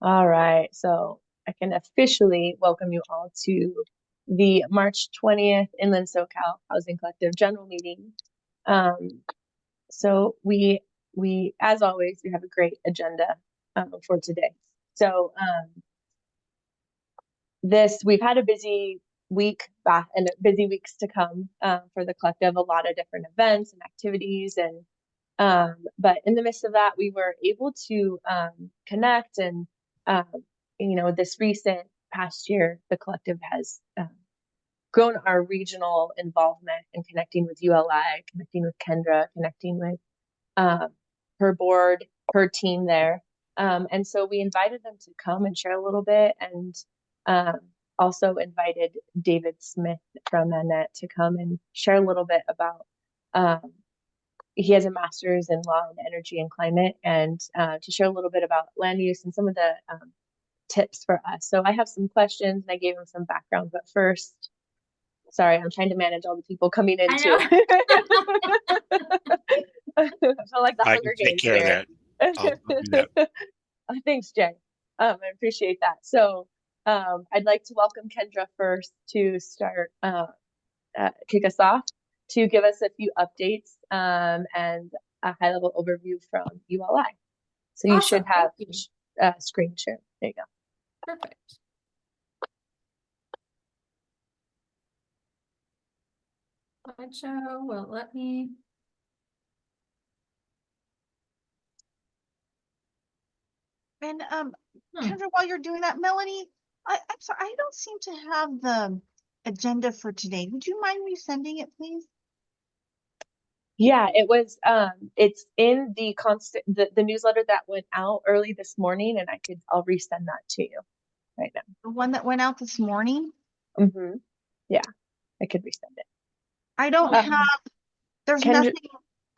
All right, so I can officially welcome you all to the March 20th Inland SoCal Housing Collective General Meeting. So as always, we have a great agenda for today. So we've had a busy week back and busy weeks to come for the collective, a lot of different events and activities, and but in the midst of that, we were able to connect and this recent past year, the collective has grown our regional involvement in connecting with ULI, connecting with Kendra, connecting with her board, her team there. And so we invited them to come and share a little bit, and also invited David Smith from Manatt to come and share a little bit about he has a master's in law and energy and climate, and to share a little bit about land use and some of the tips for us. So I have some questions and I gave him some background, but first, sorry, I'm trying to manage all the people coming in too. I feel like the Hunger Games care here. Of that. I'll do that. Thanks, Jay. I appreciate that. So I'd like to welcome Kendra first to start, kick us off, to give us a few updates and a high-level overview from ULI. So you should have screen share. There you go. Perfect. Slideshow will let me. And Kendra, while you're doing that, Melanie, I'm sorry, I don't seem to have the agenda for today. Would you mind resending it, please? Yeah, it was it's in the the newsletter that went out early this morning, and I'll resend that to you right now. The one that went out this morning? Mm-hmm. Yeah, I could resend it. I don't have, there's nothing,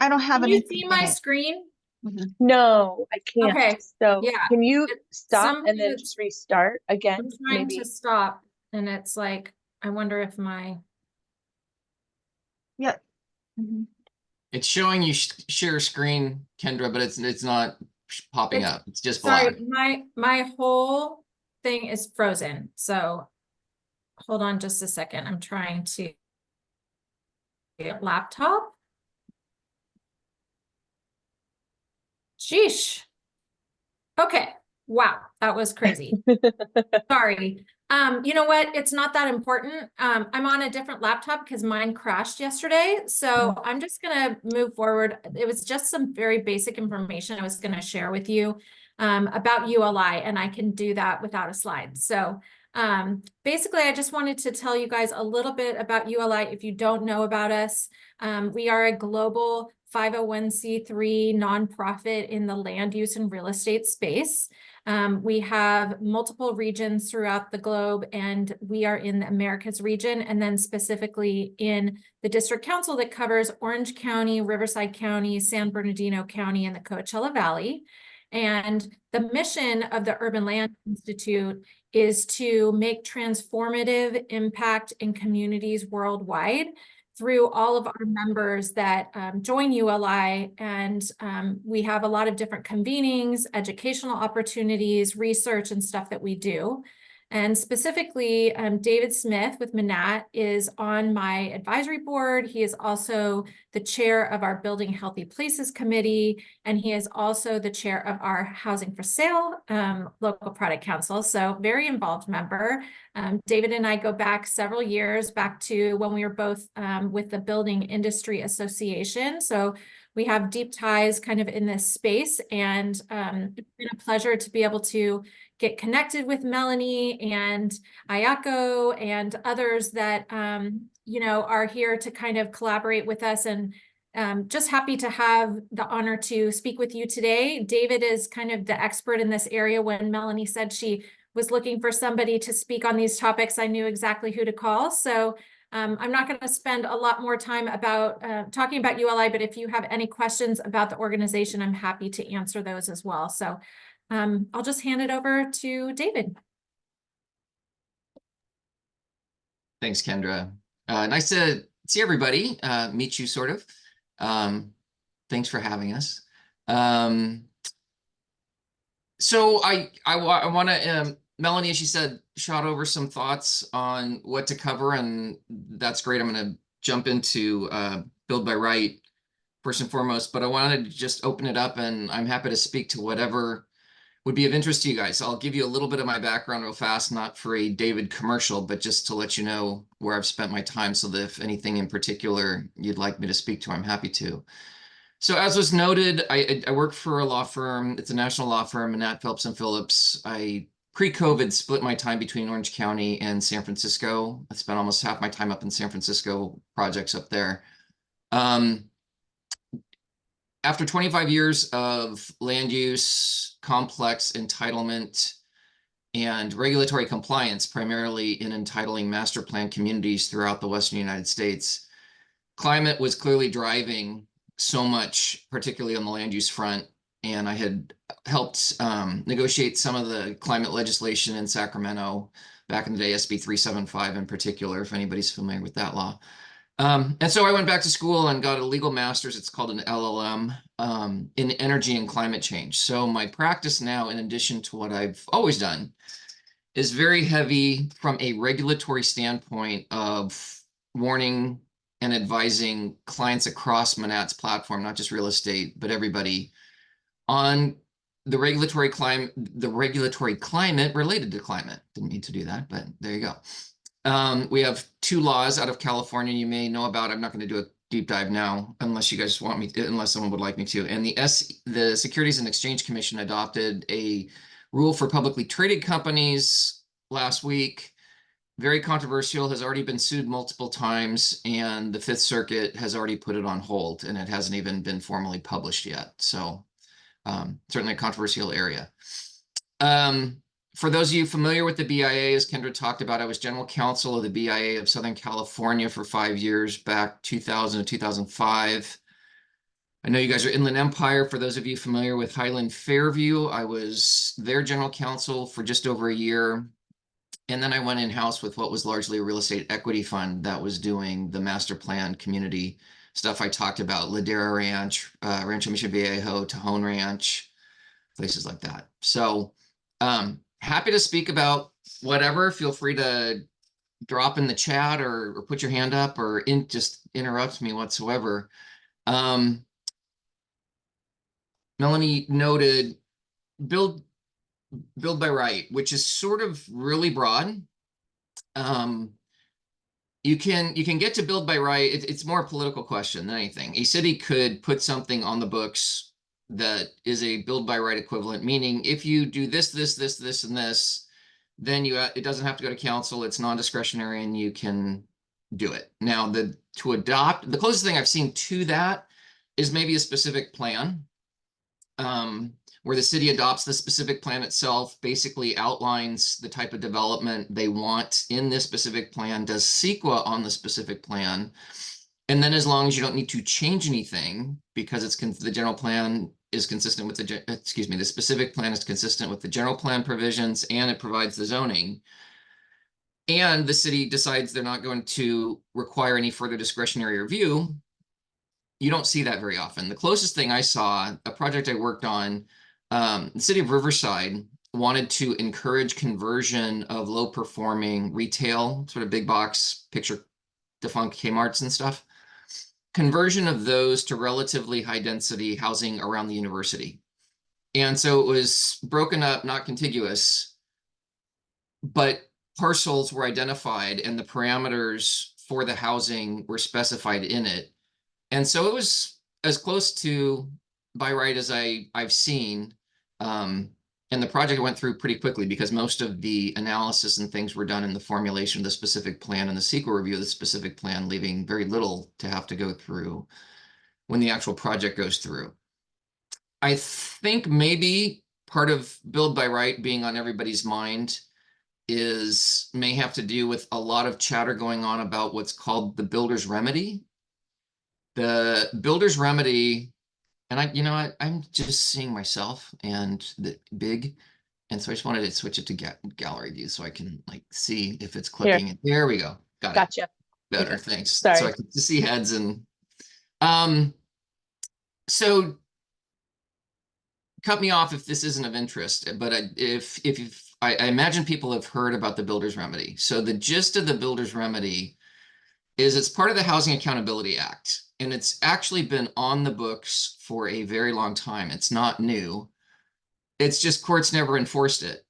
I don't have anything. Can you see my screen? Mm-hmm. No, I can't. Okay. So yeah, can you stop and then just restart again? I'm trying to stop, and it's like, I wonder if my. Yep. Mm-hmm. It's showing you share screen, Kendra, but it's not popping up. It's just black. Sorry, my whole thing is frozen. So hold on just a second. I'm trying to laptop. Sheesh. Okay. Wow, that was crazy. Sorry. You know what? It's not that important. I'm on a different laptop because mine crashed yesterday. So I'm just going to move forward. It was just some very basic information I was going to share with you about ULI, and I can do that without a slide. So basically, I just wanted to tell you guys a little bit about ULI if you don't know about us. We are a global 501c3 nonprofit in the land use and real estate space. We have multiple regions throughout the globe, and we are in the Americas region, and then specifically in the district council that covers Orange County, Riverside County, San Bernardino County, and the Coachella Valley. And the mission of the Urban Land Institute is to make transformative impact in communities worldwide through all of our members that join ULI. And we have a lot of different convenings, educational opportunities, research, and stuff that we do. And specifically, David Smith with Manatt is on my advisory board. He is also the chair of our Building Healthy Places Committee, and he is also the chair of our Housing for Sale local product council. So very involved member. David and I go back several years, back to when we were both with the Building Industry Association. So we have deep ties kind of in this space, and it's been a pleasure to be able to get connected with Melanie and Ayako and others that, are here to kind of collaborate with us, and just happy to have the honor to speak with you today. David is kind of the expert in this area. When Melanie said she was looking for somebody to speak on these topics, I knew exactly who to call. So I'm not going to spend a lot more time about talking about ULI, but if you have any questions about the organization, I'm happy to answer those as well. So I'll just hand it over to David. Thanks, Kendra. Nice to see everybody, meet you sort of. Thanks for having us. So I want to, Melanie, as she said, shot over some thoughts on what to cover, and that's great. I'm going to jump into Build by Right first and foremost, but I wanted to just open it up, and I'm happy to speak to whatever would be of interest to you guys. I'll give you a little bit of my background real fast, not for a David commercial, but just to let you know where I've spent my time, so that if anything in particular you'd like me to speak to, I'm happy to. So as was noted, I work for a law firm. It's a national law firm, Manatt, Phelps and Phillips. I pre-COVID split my time between Orange County and San Francisco. I spent almost half my time up in San Francisco, projects up there. After 25 years of land use, complex entitlement, and regulatory compliance, primarily in entitling master plan communities throughout the Western United States, climate was clearly driving so much, particularly on the land use front. And I had helped negotiate some of the climate legislation in Sacramento back in the day, SB35 in particular, if anybody's familiar with that law. And so I went back to school and got a legal master's. It's called an LLM in energy and climate change. So my practice now, in addition to what I've always done, is very heavy from a regulatory standpoint of warning and advising clients across Manatt's platform, not just real estate, but everybody, on the regulatory climate related to climate. Didn't mean to do that, but there you go. We have 2 laws out of California you may know about. I'm not going to do a deep dive now, unless you guys want me to, unless someone would like me to. And the Securities and Exchange Commission adopted a rule for publicly traded companies last week. Very controversial, has already been sued multiple times, and the Fifth Circuit has already put it on hold, and it hasn't even been formally published yet. So certainly a controversial area. For those of you familiar with the BIA, as Kendra talked about, I was general counsel of the BIA of Southern California for 5 years, back 2000 to 2005. I know you guys are Inland Empire. For those of you familiar with Highland Fairview, I was their general counsel for just over a year. And then I went in-house with what was largely a real estate equity fund that was doing the master plan community stuff I talked about, Ladera Ranch, Rancho Mission Viejo, Tajon Ranch, places like that. So happy to speak about whatever. Feel free to drop in the chat or put your hand up or just interrupt me whatsoever. Melanie noted build by right, which is sort of really broad. You can get to build by right. It's more a political question than anything. A city could put something on the books that is a build by right equivalent, meaning if you do this, this, and this, then it doesn't have to go to council. It's non-discretionary, and you can do it. Now, to adopt, the closest thing I've seen to that is maybe a specific plan, where the city adopts the specific plan itself, basically outlines the type of development they want in this specific plan, does CEQA on the specific plan. And then, as long as you don't need to change anything, because the general plan is consistent with the specific plan is consistent with the general plan provisions, and it provides the zoning, and the city decides they're not going to require any further discretionary review, you don't see that very often. The closest thing I saw, a project I worked on, the city of Riverside wanted to encourage conversion of low-performing retail, sort of big box, picture defunct Kmart's and stuff, conversion of those to relatively high-density housing around the university. And so it was broken up, not contiguous, but parcels were identified, and the parameters for the housing were specified in it. And so it was as close to by right as I've seen. And the project went through pretty quickly, because most of the analysis and things were done in the formulation of the specific plan and the CEQA review of the specific plan, leaving very little to have to go through when the actual project goes through. I think maybe part of build by right being on everybody's mind may have to do with a lot of chatter going on about what's called the builder's remedy. The builder's remedy, and I'm just seeing myself and the big, and so I just wanted to switch it to gallery view so I can see if it's clicking. Here. There we go. Got Gotcha. it. Better, Okay. thanks. Sorry. So I can see heads and so cut me off if this isn't of interest, but I imagine people have heard about the builder's remedy. So the gist of the builder's remedy is it's part of the Housing Accountability Act, and it's actually been on the books for a very long time. It's not new. It's just courts never enforced it.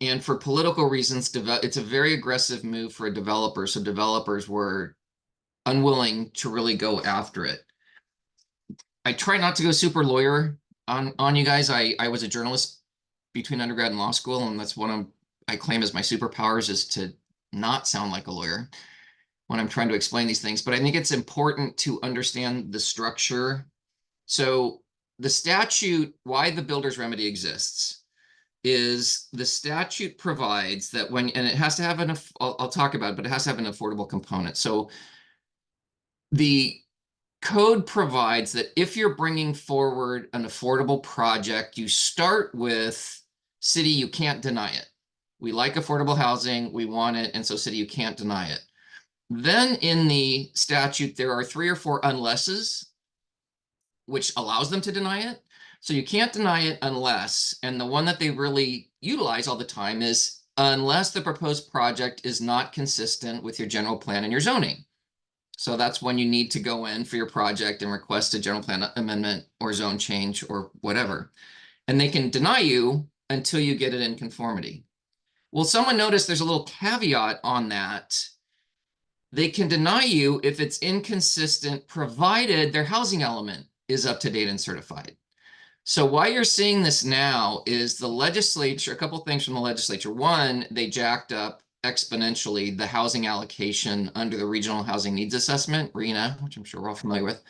And for political reasons, it's a very aggressive move for a developer. So developers were unwilling to really go after it. I try not to go super lawyer on you guys. I was a journalist between undergrad and law school, and that's one I claim as my superpowers, is to not sound like a lawyer when I'm trying to explain these things. But I think it's important to understand the structure. So the statute, why the builder's remedy exists, is the statute provides that when, and it has to have an, I'll talk about it, but it has to have an affordable component. So the code provides that if you're bringing forward an affordable project, you start with, city, you can't deny it. We like affordable housing, we want it, and so city, you can't deny it. Then in the statute, there are 3 or 4 unlesses, which allows them to deny it. So you can't deny it unless, and the one that they really utilize all the time is unless the proposed project is not consistent with your general plan and your zoning. So that's when you need to go in for your project and request a general plan amendment or zone change or whatever. And they can deny you until you get it in conformity. Well, someone noticed there's a little caveat on that. They can deny you if it's inconsistent, provided their housing element is up to date and certified. So why you're seeing this now is the legislature, a couple things from the legislature. One, they jacked up exponentially the housing allocation under the Regional Housing Needs Assessment, RHNA, which I'm sure we're all familiar with.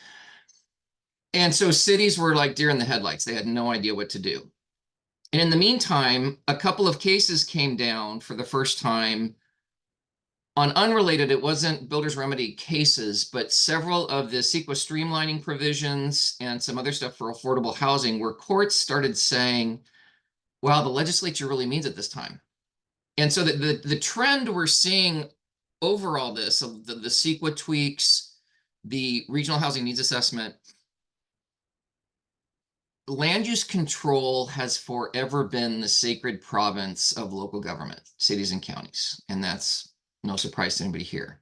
And so cities were like deer in the headlights. They had no idea what to do. And in the meantime, a couple of cases came down for the first time on unrelated, it wasn't builder's remedy cases, but several of the CEQA streamlining provisions and some other stuff for affordable housing, where courts started saying, wow, the legislature really means it this time. And so the trend we're seeing over all this, of the CEQA tweaks, the Regional Housing Needs Assessment, land use control has forever been the sacred province of local government, cities and counties, and that's no surprise to anybody here.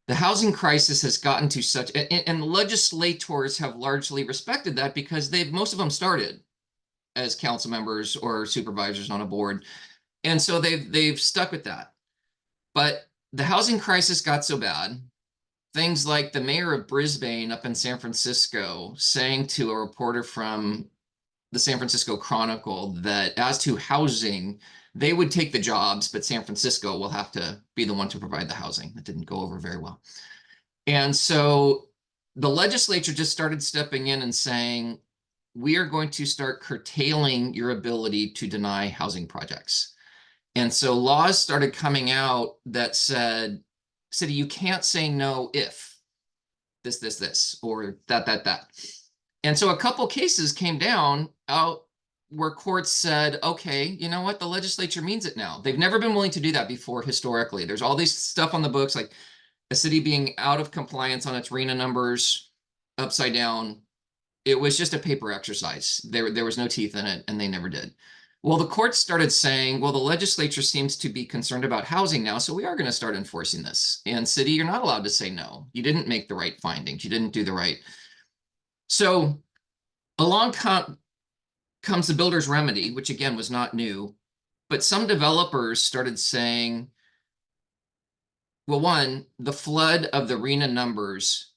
The housing crisis has gotten to such, and the legislators have largely respected that because most of them started as council members or supervisors on a board. And so they've stuck with that. But the housing crisis got so bad, things like the mayor of Brisbane up in San Francisco saying to a reporter from the San Francisco Chronicle that as to housing, they would take the jobs, but San Francisco will have to be the one to provide the housing. That didn't go over very well. And so the legislature just started stepping in and saying, we are going to start curtailing your ability to deny housing projects. And so laws started coming out that said, city, you can't say no if this, or that. And so a couple cases came down out where courts said, okay, you know what, the legislature means it now. They've never been willing to do that before historically. There's all this stuff on the books, like a city being out of compliance on its RHNA numbers upside down. It was just a paper exercise. There was no teeth in it, and they never did. Well, the courts started saying, well, the legislature seems to be concerned about housing now, so we are going to start enforcing this. And city, you're not allowed to say no. You didn't make the right findings. You didn't do the right. So along comes the builder's remedy, which again was not new, but some developers started saying, well, one, the flood of the RHNA numbers,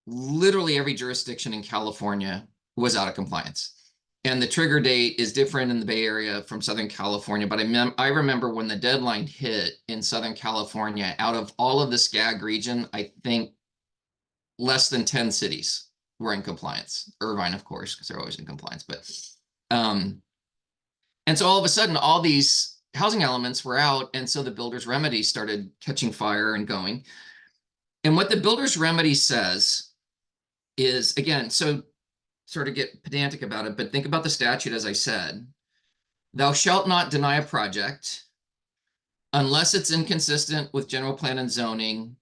literally every jurisdiction in California was out of compliance. And the trigger date is different in the Bay Area from Southern California. But I remember when the deadline hit in Southern California, out of all of the SCAG region, I think less than 10 cities were in compliance. Irvine, of course, because they're always in compliance. But and so all of a sudden, all these housing elements were out. And so the builder's remedy started catching fire and going. And what the builder's remedy says is, again, so sort of get pedantic about it, but think about the statute, as I said. Thou shalt not deny a project unless it's inconsistent with general plan and zoning.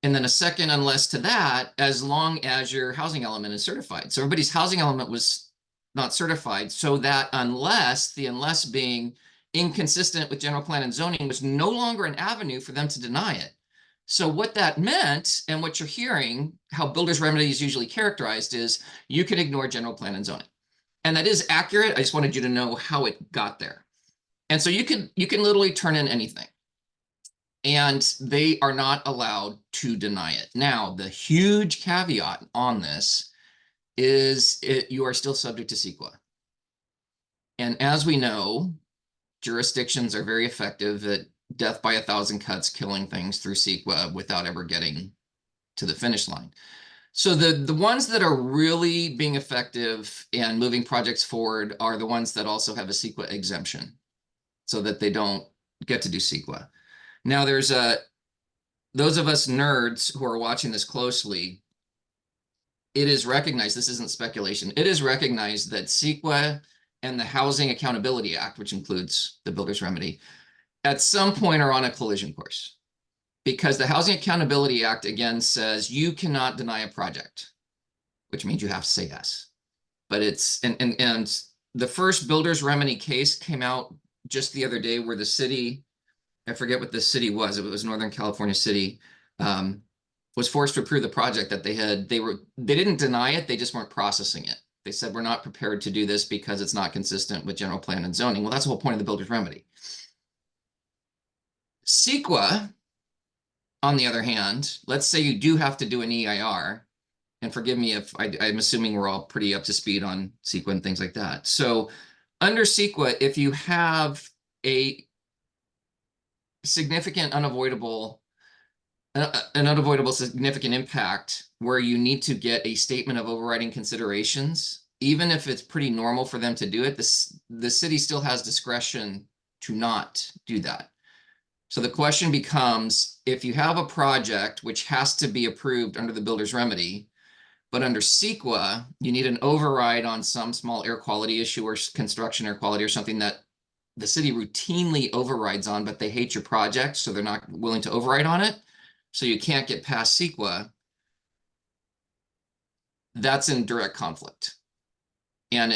And then a second unless to that, as long as your housing element is certified. So everybody's housing element was not certified, so that unless, the unless being inconsistent with general plan and zoning, was no longer an avenue for them to deny it. So what that meant, and what you're hearing, how builder's remedy is usually characterized, is you can ignore general plan and zoning. And that is accurate. I just wanted you to know how it got there. And so you can literally turn in anything, and they are not allowed to deny it. Now, the huge caveat on this is you are still subject to CEQA. And as we know, jurisdictions are very effective at death by 1,000 cuts, killing things through CEQA without ever getting to the finish line. So the ones that are really being effective and moving projects forward are the ones that also have a CEQA exemption, so that they don't get to do CEQA. Now, there's those of us nerds who are watching this closely, it is recognized, this isn't speculation, it is recognized that CEQA and the Housing Accountability Act, which includes the builder's remedy, at some point are on a collision course. Because the Housing Accountability Act, again, says you cannot deny a project, which means you have to say yes. But it's, and the first builder's remedy case came out just the other day, where the city, I forget what the city was, it was Northern California City, was forced to approve the project that they didn't deny it, they just weren't processing it. They said, we're not prepared to do this because it's not consistent with general plan and zoning. Well, that's the whole point of the builder's remedy. CEQA, on the other hand, let's say you do have to do an EIR, and forgive me if I'm assuming we're all pretty up to speed on CEQA and things like that. So under CEQA, if you have a significant unavoidable significant impact where you need to get a statement of overriding considerations, even if it's pretty normal for them to do it, the city still has discretion to not do that. So the question becomes, if you have a project which has to be approved under the builder's remedy, but under CEQA, you need an override on some small air quality issue or construction air quality or something that the city routinely overrides on, but they hate your project, so they're not willing to override on it. So you can't get past CEQA. That's in direct conflict. And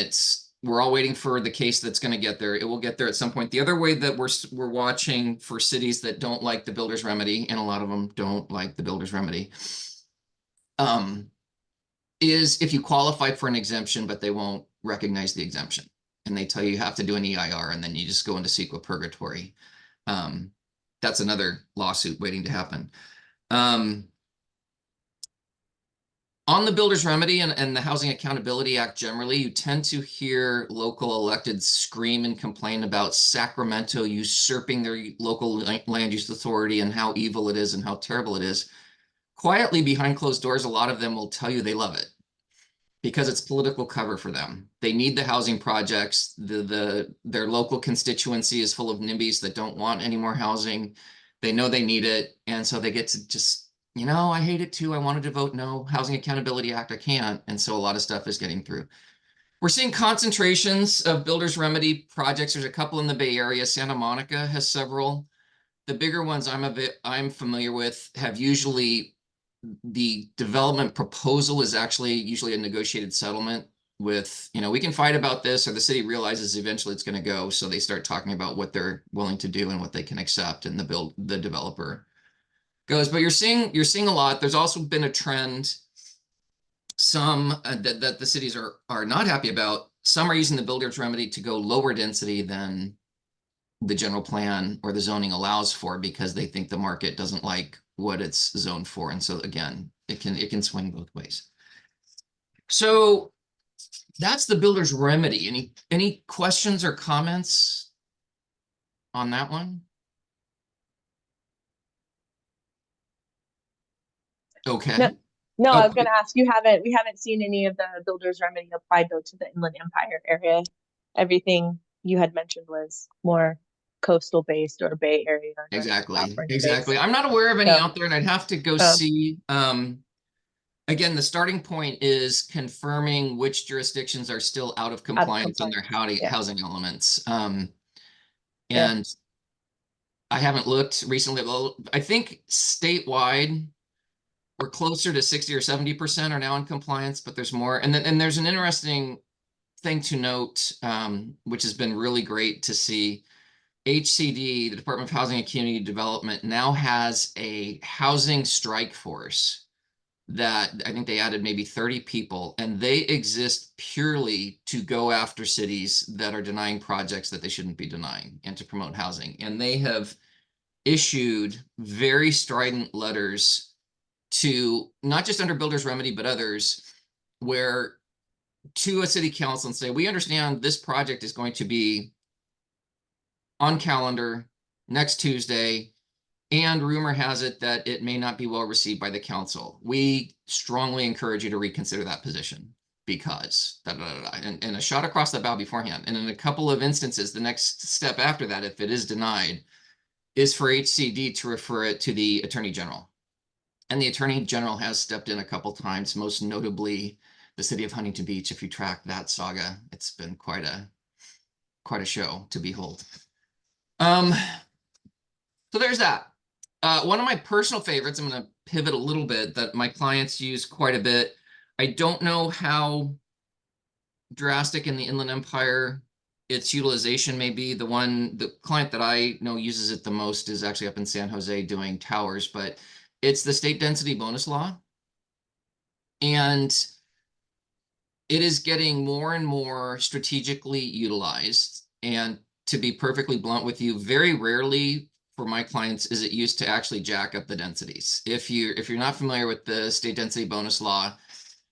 we're all waiting for the case that's going to get there. It will get there at some point. The other way that we're watching for cities that don't like the builder's remedy, and a lot of them don't like the builder's remedy, is if you qualify for an exemption, but they won't recognize the exemption. And they tell you have to do an EIR, and then you just go into CEQA purgatory. That's another lawsuit waiting to happen. On the builder's remedy and the Housing Accountability Act generally, you tend to hear local electeds scream and complain about Sacramento usurping their local land use authority and how evil it is and how terrible it is. Quietly behind closed doors, a lot of them will tell you they love it because it's political cover for them. They need the housing projects. Their local constituency is full of NIMBYs that don't want any more housing. They know they need it. And so they get to just, you know, I hate it too. I wanted to vote no. Housing Accountability Act, I can't. And so a lot of stuff is getting through. We're seeing concentrations of builder's remedy projects. There's a couple in the Bay Area. Santa Monica has several. The bigger ones I'm familiar with have usually, the development proposal is actually usually a negotiated settlement with, you know, we can fight about this, or the city realizes eventually it's going to go. So they start talking about what they're willing to do and what they can accept, and the developer goes. But you're seeing a lot. There's also been a trend, some that the cities are not happy about. Some are using the builder's remedy to go lower density than the general plan or the zoning allows for, because they think the market doesn't like what it's zoned for. And so again, it can swing both ways. So that's the builder's remedy. Any questions or comments on that one? Okay. No, I was Okay. going to ask, we haven't seen any of the builder's remedy applied though to the Inland Empire area. Everything you had mentioned was more coastal based or Bay Area. Or Exactly. based. I'm not aware of any So, out there, and I'd have to go see. Again, the starting point is confirming which jurisdictions are still out of compliance on their housing elements. And I haven't looked recently. Well, I think statewide, we're closer to 60 or 70% are now in compliance, but there's more. And there's an interesting thing to note, which has been really great to see, HCD, the Department of Housing and Community Development, now has a housing strike force that I think they added maybe 30 people, and they exist purely to go after cities that are denying projects that they shouldn't be denying and to promote housing. And they have issued very strident letters to not just under Builders Remedy, but others, where to a city council and say, we understand this project is going to be on calendar next Tuesday, and rumor has it that it may not be well received by the council. We strongly encourage you to reconsider that position because and a shot across the bow beforehand. And in a couple of instances, the next step after that, if it is denied, is for HCD to refer it to the Attorney General. And the Attorney General has stepped in a couple times, most notably the city of Huntington Beach. If you track that saga, it's been quite a show to behold. So there's that. One of my personal favorites, I'm going to pivot a little bit, that my clients use quite a bit. I don't know how drastic in the Inland Empire its utilization may be. The client that I know uses it the most is actually up in San Jose doing towers, but it's the state density bonus law. And it is getting more and more strategically utilized. And to be perfectly blunt with you, very rarely for my clients is it used to actually jack up the densities. If you're not familiar with the state density bonus law,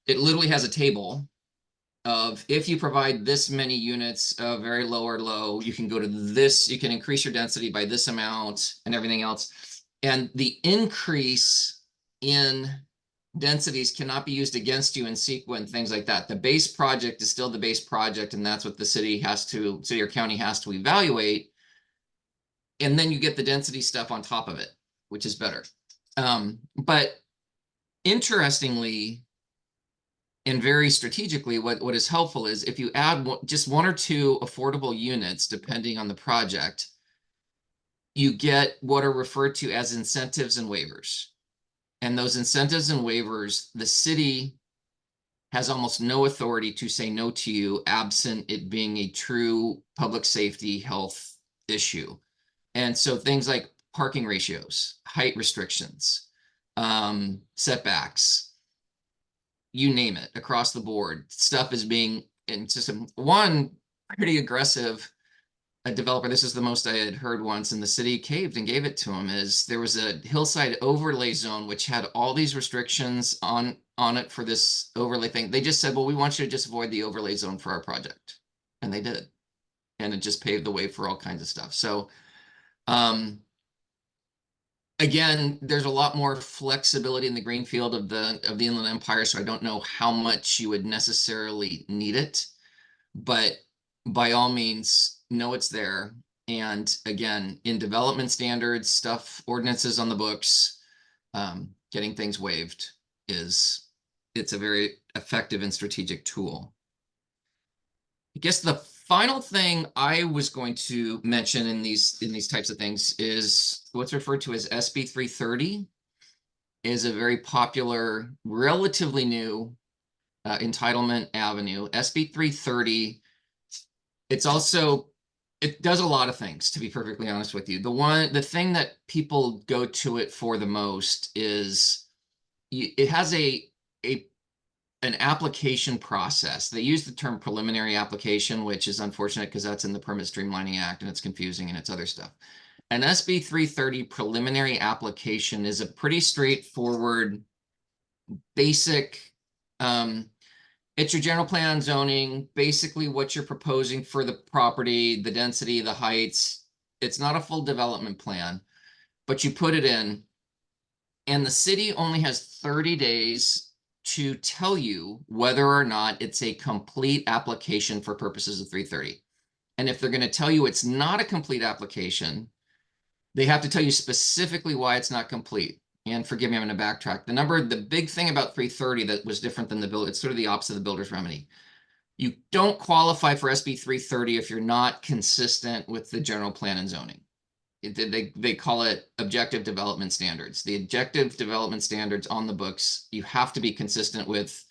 it literally has a table of, if you provide this many units of very low or low, you can go to this, you can increase your density by this amount and everything else. And the increase in densities cannot be used against you in CEQA and things like that. The base project is still the base project, and that's what the city or county has to evaluate. And then you get the density stuff on top of it, which is better. But interestingly, and very strategically, what is helpful is if you add just one or two affordable units, depending on the project, you get what are referred to as incentives and waivers. And those incentives and waivers, the city has almost no authority to say no to you, absent it being a true public safety health issue. And so things like parking ratios, height restrictions, setbacks, you name it, across the board, stuff is being in system. One pretty aggressive developer, this is the most I had heard once, and the city caved and gave it to him, is there was a hillside overlay zone which had all these restrictions on it for this overlay thing. They just said, well, we want you to just avoid the overlay zone for our project. And they did. And it just paved the way for all kinds of stuff. So again, there's a lot more flexibility in the green field of the Inland Empire, so I don't know how much you would necessarily need it, but by all means, know it's there. And again, in development standards, ordinances on the books, getting things waived it's a very effective and strategic tool. I guess the final thing I was going to mention in these types of things is what's referred to as SB330, is a very popular, relatively new entitlement avenue. SB330, it does a lot of things, to be perfectly honest with you. The thing that people go to it for the most is it has an application process. They use the term preliminary application, which is unfortunate because that's in the Permit Streamlining Act and it's confusing and it's other stuff. An SB 330 preliminary application is a pretty straightforward, basic, it's your general plan zoning, basically what you're proposing for the property, the density, the heights. It's not a full development plan, but you put it in, and the city only has 30 days to tell you whether or not it's a complete application for purposes of 330. And if they're going to tell you it's not a complete application, they have to tell you specifically why it's not complete. And forgive me, I'm going to backtrack. The big thing about 330 that was different than it's sort of the opposite of the builder's remedy. You don't qualify for SB 330 if you're not consistent with the general plan and zoning. They call it objective development standards. The objective development standards on the books, you have to be consistent with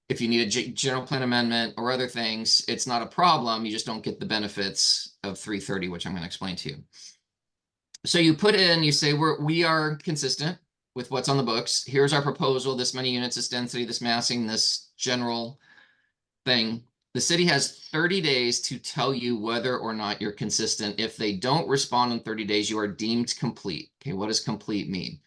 if you need a general plan amendment or other things, it's not a problem. You just don't get the benefits of 330, which I'm going to explain to you. So you put in, you say, we are consistent with what's on the books. Here's our proposal, this many units, this density, this massing, this general thing. The city has 30 days to tell you whether or not you're consistent. If they don't respond in 30 days, you are deemed complete. Okay, what does complete mean?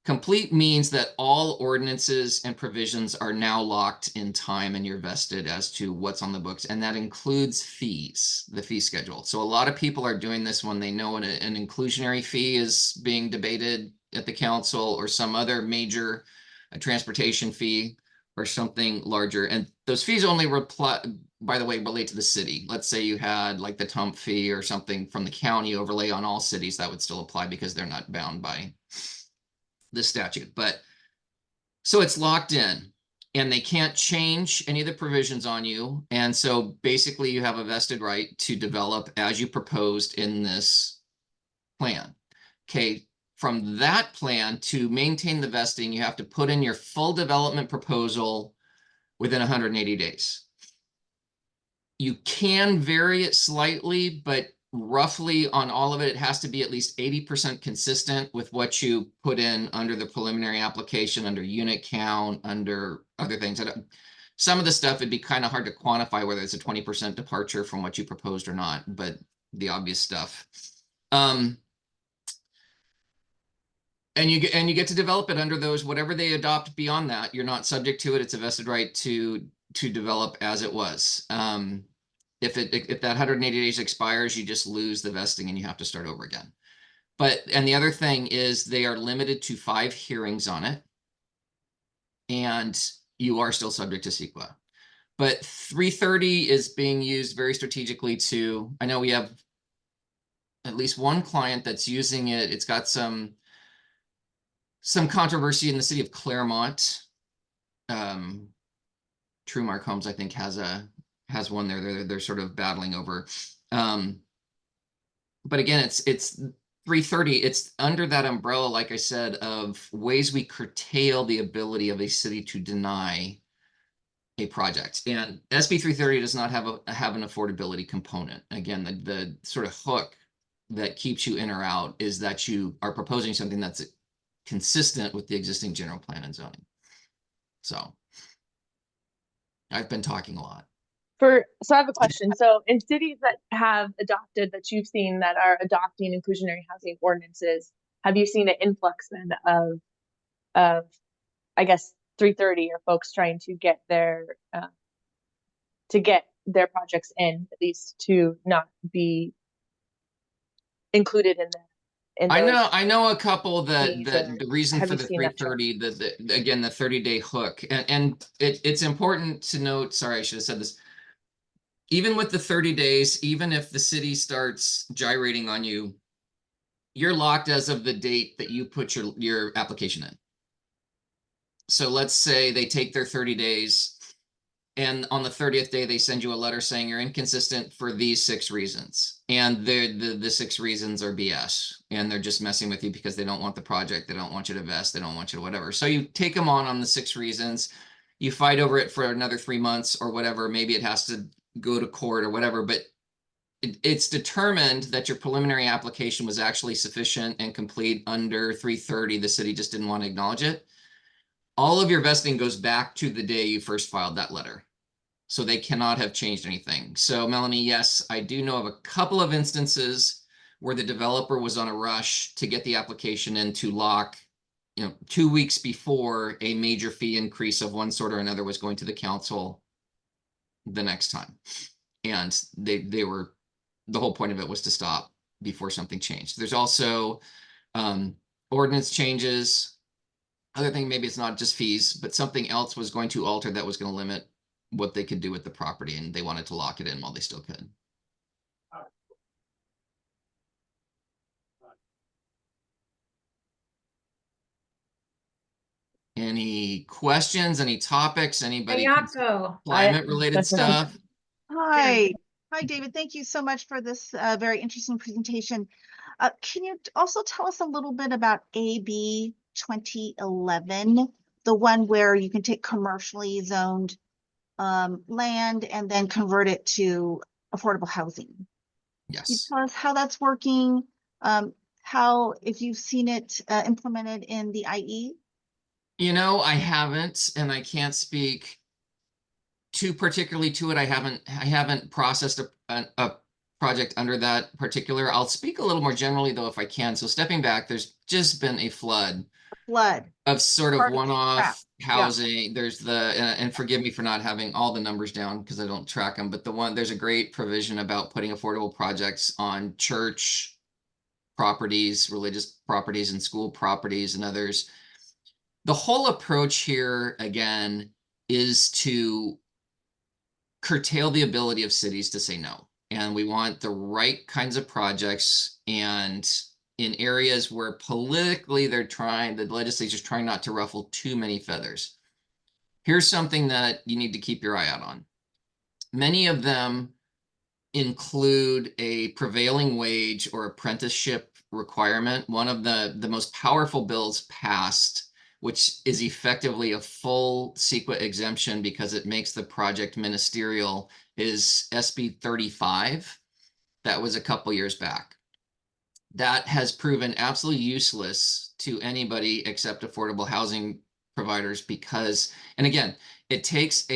Complete means that all ordinances and provisions are now locked in time and you're vested as to what's on the books. And that includes fees, the fee schedule. So a lot of people are doing this when they know an inclusionary fee is being debated at the council or some other major transportation fee or something larger. And those fees only by the way, relate to the city. Let's say you had like the TUMP fee or something from the county overlay on all cities, that would still apply because they're not bound by the statute. But so it's locked in and they can't change any of the provisions on you. And so basically you have a vested right to develop as you proposed in this plan. Okay, from that plan to maintain the vesting, you have to put in your full development proposal within 180 days. You can vary it slightly, but roughly on all of it, it has to be at least 80% consistent with what you put in under the preliminary application, under unit count, under other things. Some of the stuff, it'd be kind of hard to quantify whether it's a 20% departure from what you proposed or not, but the obvious stuff. And you get to develop it under those, whatever they adopt beyond that, you're not subject to it. It's a vested right to develop as it was. If that 180 days expires, you just lose the vesting and you have to start over again. And the other thing is they are limited to 5 hearings on it. And you are still subject to CEQA. But 330 is being used very strategically I know we have at least one client that's using it. It's got some controversy in the city of Claremont. Trumark Homes, I think, has one there. They're sort of battling over. But again, it's 330. It's under that umbrella, like I said, of ways we curtail the ability of a city to deny a project. And SB 330 does not have an affordability component. Again, the sort of hook that keeps you in or out is that you are proposing something that's consistent with the existing general plan and zoning. So I've been talking a lot. So I have a question. So in cities that have adopted, that you've seen that are adopting inclusionary housing ordinances, have you seen an influx then of I guess 330 or folks trying to get their projects in, at least to not be included in I know a couple that the reason for the 330, again, the 30-day hook, and it's important to note, sorry, I should have said this. Even with the 30 days, even if the city starts gyrating on you, you're locked as of the date that you put your application in. So let's say they take their 30 days and on the 30th day, they send you a letter saying you're inconsistent for these 6 reasons. And the 6 reasons are BS. And they're just messing with you because they don't want the project. They don't want you to vest. They don't want you to whatever. So you take them on the 6 reasons. You fight over it for another 3 months or whatever. Maybe it has to go to court or whatever. But it's determined that your preliminary application was actually sufficient and complete under 330. The city just didn't want to acknowledge it. All of your vesting goes back to the day you first filed that letter. So they cannot have changed anything. So Melanie, yes, I do know of a couple of instances where the developer was on a rush to get the application in to lock, 2 weeks before a major fee increase of one sort or another was going to the council the next time. And the whole point of it was to stop before something changed. There's also ordinance changes. Other thing, maybe it's not just fees, but something else was going to alter that was going to limit what they could do with the property, and they wanted to lock it in while they still could. Any questions, any topics, anybody? Climate related stuff? Hi, David. Thank you so much for this very interesting presentation. Can you also tell us a little bit about AB 2011, the one where you can take commercially zoned land and then convert it to affordable housing. Can you Yes. tell us how that's working? How, if you've seen it implemented in the IE? You know, I haven't, and I can't speak too particularly to it. I haven't processed a project under that particular. I'll speak a little more generally though, if I can. So stepping back, there's just been a flood of sort of Part of one-off Yeah. housing. There's and forgive me for not having all the numbers down because I don't track them, but there's a great provision about putting affordable projects on church properties, religious properties, and school properties and others. The whole approach here, again, is to curtail the ability of cities to say no. And we want the right kinds of projects, and in areas where politically the legislature's trying not to ruffle too many feathers. Here's something that you need to keep your eye out on. Many of them include a prevailing wage or apprenticeship requirement. One of the most powerful bills passed, which is effectively a full CEQA exemption because it makes the project ministerial, is SB35. That was a couple years back. That has proven absolutely useless to anybody except affordable housing providers because, and again, it takes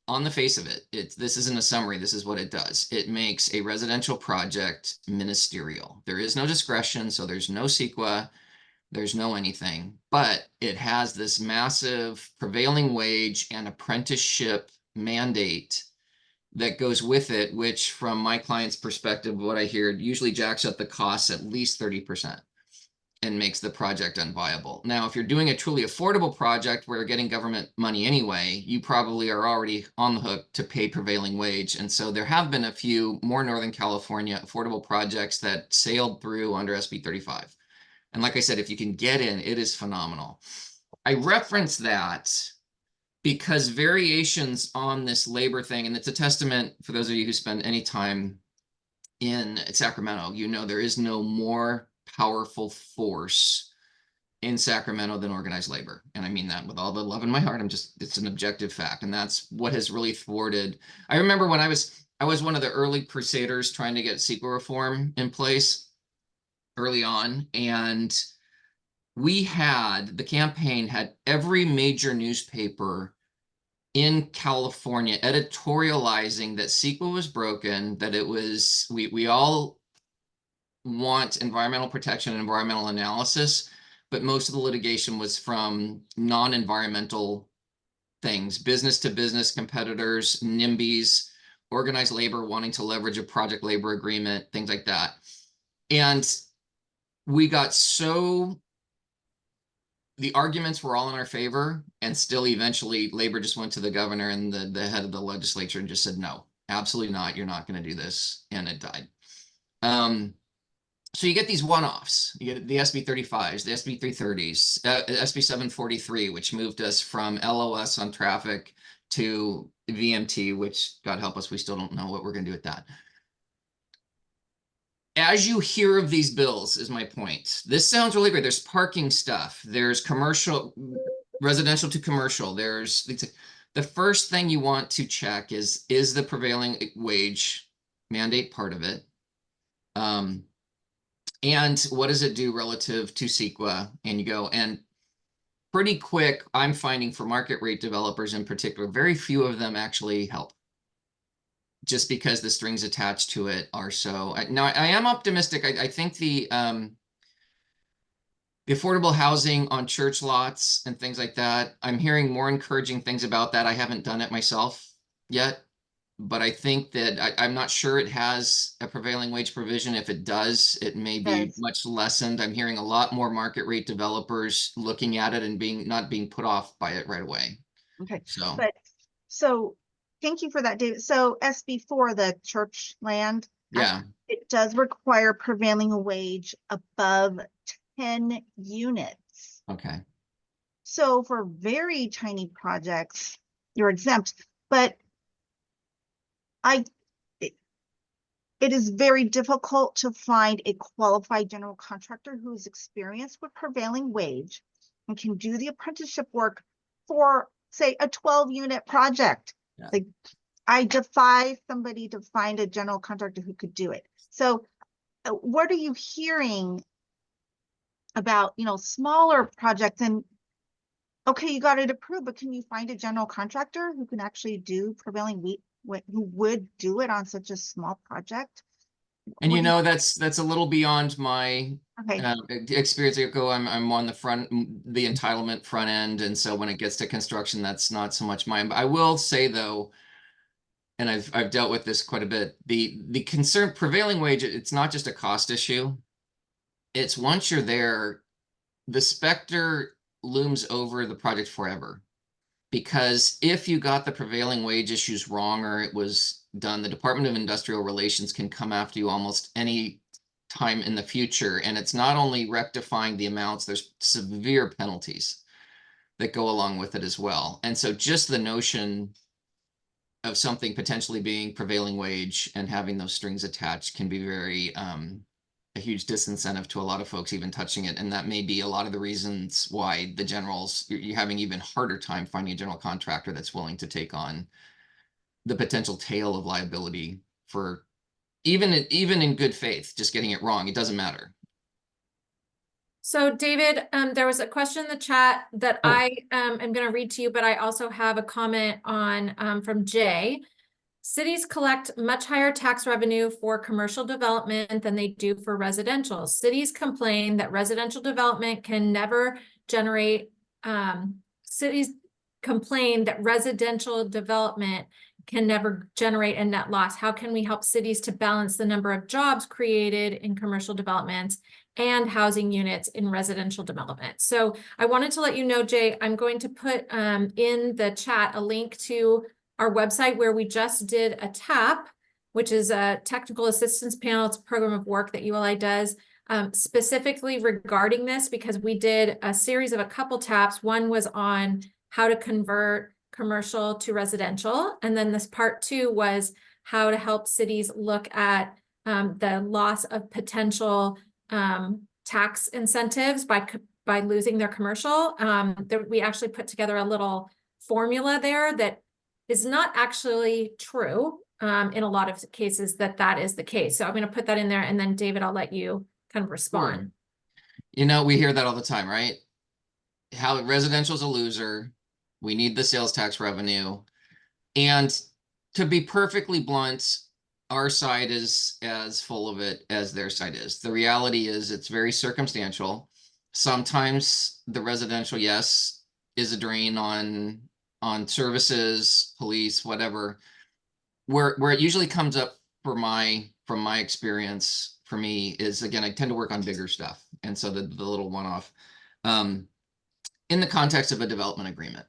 on the face of it, this isn't a summary, this is what it does. It makes a residential project ministerial. There is no discretion, so there's no CEQA, there's no anything, but it has this massive prevailing wage and apprenticeship mandate that goes with it, which from my client's perspective, what I hear, usually jacks up the costs at least 30% and makes the project unviable. Now, if you're doing a truly affordable project where you're getting government money anyway, you probably are already on the hook to pay prevailing wage. And so there have been a few more Northern California affordable projects that sailed through under SB 35. And like I said, if you can get in, it is phenomenal. I reference that because variations on this labor thing, and it's a testament for those of you who spend any time in Sacramento, you know there is no more powerful force in Sacramento than organized labor. And I mean that with all the love in my heart. It's an objective fact. And that's what has really thwarted. I remember when I was one of the early crusaders trying to get CEQA reform in place early on. And the campaign had every major newspaper in California editorializing that CEQA was broken, that we all want environmental protection and environmental analysis, but most of the litigation was from non-environmental things, business to business competitors, NIMBYs, organized labor wanting to leverage a project labor agreement, things like that. And we got the arguments were all in our favor, and still eventually labor just went to the governor and the head of the legislature and just said, no, absolutely not. You're not going to do this. And it died. So you get these one-offs. You get the SB35s, the SB330s, SB743, which moved us from LOS on traffic to VMT, which, God help us, we still don't know what we're going to do with that. As you hear of these bills, is my point. This sounds really great. There's parking stuff. There's commercial, residential to commercial. The first thing you want to check is the prevailing wage mandate part of it? And what does it do relative to CEQA? And you go, and pretty quick, I'm finding for market rate developers in particular, very few of them actually help, just because the strings attached to it are so. Now, I am optimistic. I think the affordable housing on church lots and things like that, I'm hearing more encouraging things about that. I haven't done it myself yet, but I think that I'm not sure it has a prevailing wage provision. If it does, it may be much lessened. I'm hearing a lot more market rate developers looking at it and not being put off by it right away. Okay. So thank you for that, David. So SB4, the church land, yeah, it does require prevailing wage above 10 units. Okay. So for very tiny projects, you're exempt, but it is very difficult to find a qualified general contractor who is experienced with prevailing wage and can do the apprenticeship work for, say, a 12-unit project. Yeah. Like, I defy somebody to find a general contractor who could do it. So what are you hearing about, smaller projects? And okay, you got it approved, but can you find a general contractor who can actually do prevailing wheat, who would do it on such a small project? And What do you- that's a little beyond my Okay, experience. I'm on the the entitlement front end, and so when it gets to construction, that's not so much mine. But I will say though, and I've dealt with this quite a bit. The concern prevailing wage, it's not just a cost issue. It's once you're there, the specter looms over the project forever. Because if you got the prevailing wage issues wrong or it was done, the Department of Industrial Relations can come after you almost any time in the future. And it's not only rectifying the amounts, there's severe penalties that go along with it as well. And so just the notion of something potentially being prevailing wage and having those strings attached can be very a huge disincentive to a lot of folks even touching it. And that may be a lot of the reasons why the generals, you're having even harder time finding a general contractor that's willing to take on the potential tail of liability for even in good faith, just getting it wrong. It doesn't matter. So David, there was a question in the chat that Oh. I am going to read to you, but I also have a comment on from Jay. Cities collect much higher tax revenue for commercial development than they do for residential. Cities complain that residential development can never generate, cities complain that residential development can never generate a net loss. How can we help cities to balance the number of jobs created in commercial developments and housing units in residential development? So I wanted to let you know, Jay, I'm going to put in the chat a link to our website where we just did a TAP, which is a technical assistance panel. It's a program of work that ULI does specifically regarding this, because we did a series of a couple TAPs. One was on how to convert commercial to residential. And then this part 2 was how to help cities look at the loss of potential tax incentives by losing their commercial. We actually put together a little formula there that is not actually true in a lot of cases that is the case. So I'm going to put that in there, and then David, I'll let you kind of respond. Sure. We hear that all the time, right? How residential is a loser. We need the sales tax revenue. And to be perfectly blunt, our side is as full of it as their side is. The reality is it's very circumstantial. Sometimes the residential, yes, is a drain on services, police, whatever. Where it usually comes up from my experience, for me, is, again, I tend to work on bigger stuff. And so the little one-off in the context of a development agreement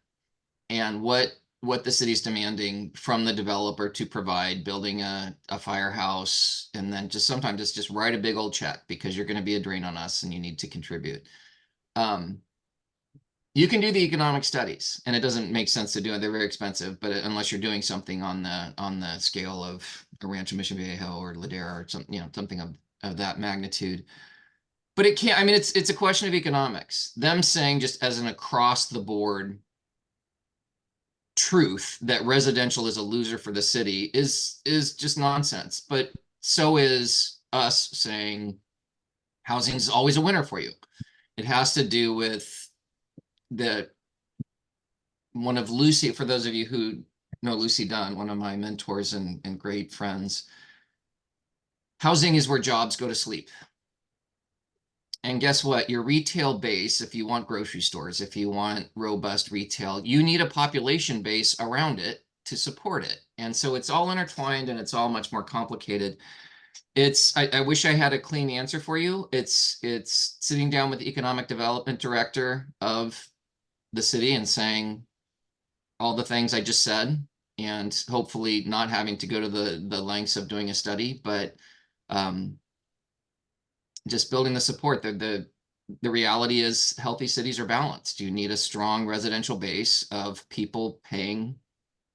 and what the city's demanding from the developer to provide, building a firehouse, and then just sometimes it's just write a big old check because you're going to be a drain on us and you need to contribute. You can do the economic studies, and it doesn't make sense to do it. They're very expensive, but unless you're doing something on the scale of a Rancho Mission Viejo or Ladera or something of that magnitude. But it can't, I mean, it's a question of economics. Them saying just as an across the board truth that residential is a loser for the city is just nonsense. But so is us saying housing is always a winner for you. It has to do with one of Lucy, for those of you who know Lucy Dunn, one of my mentors and great friends, housing is where jobs go to sleep. And guess what? Your retail base, if you want grocery stores, if you want robust retail, you need a population base around it to support it. And so it's all intertwined and it's all much more complicated. I wish I had a clean answer for you. It's sitting down with the economic development director of the city and saying all the things I just said, and hopefully not having to go to the lengths of doing a study, but just building the support. The reality is healthy cities are balanced. You need a strong residential base of people paying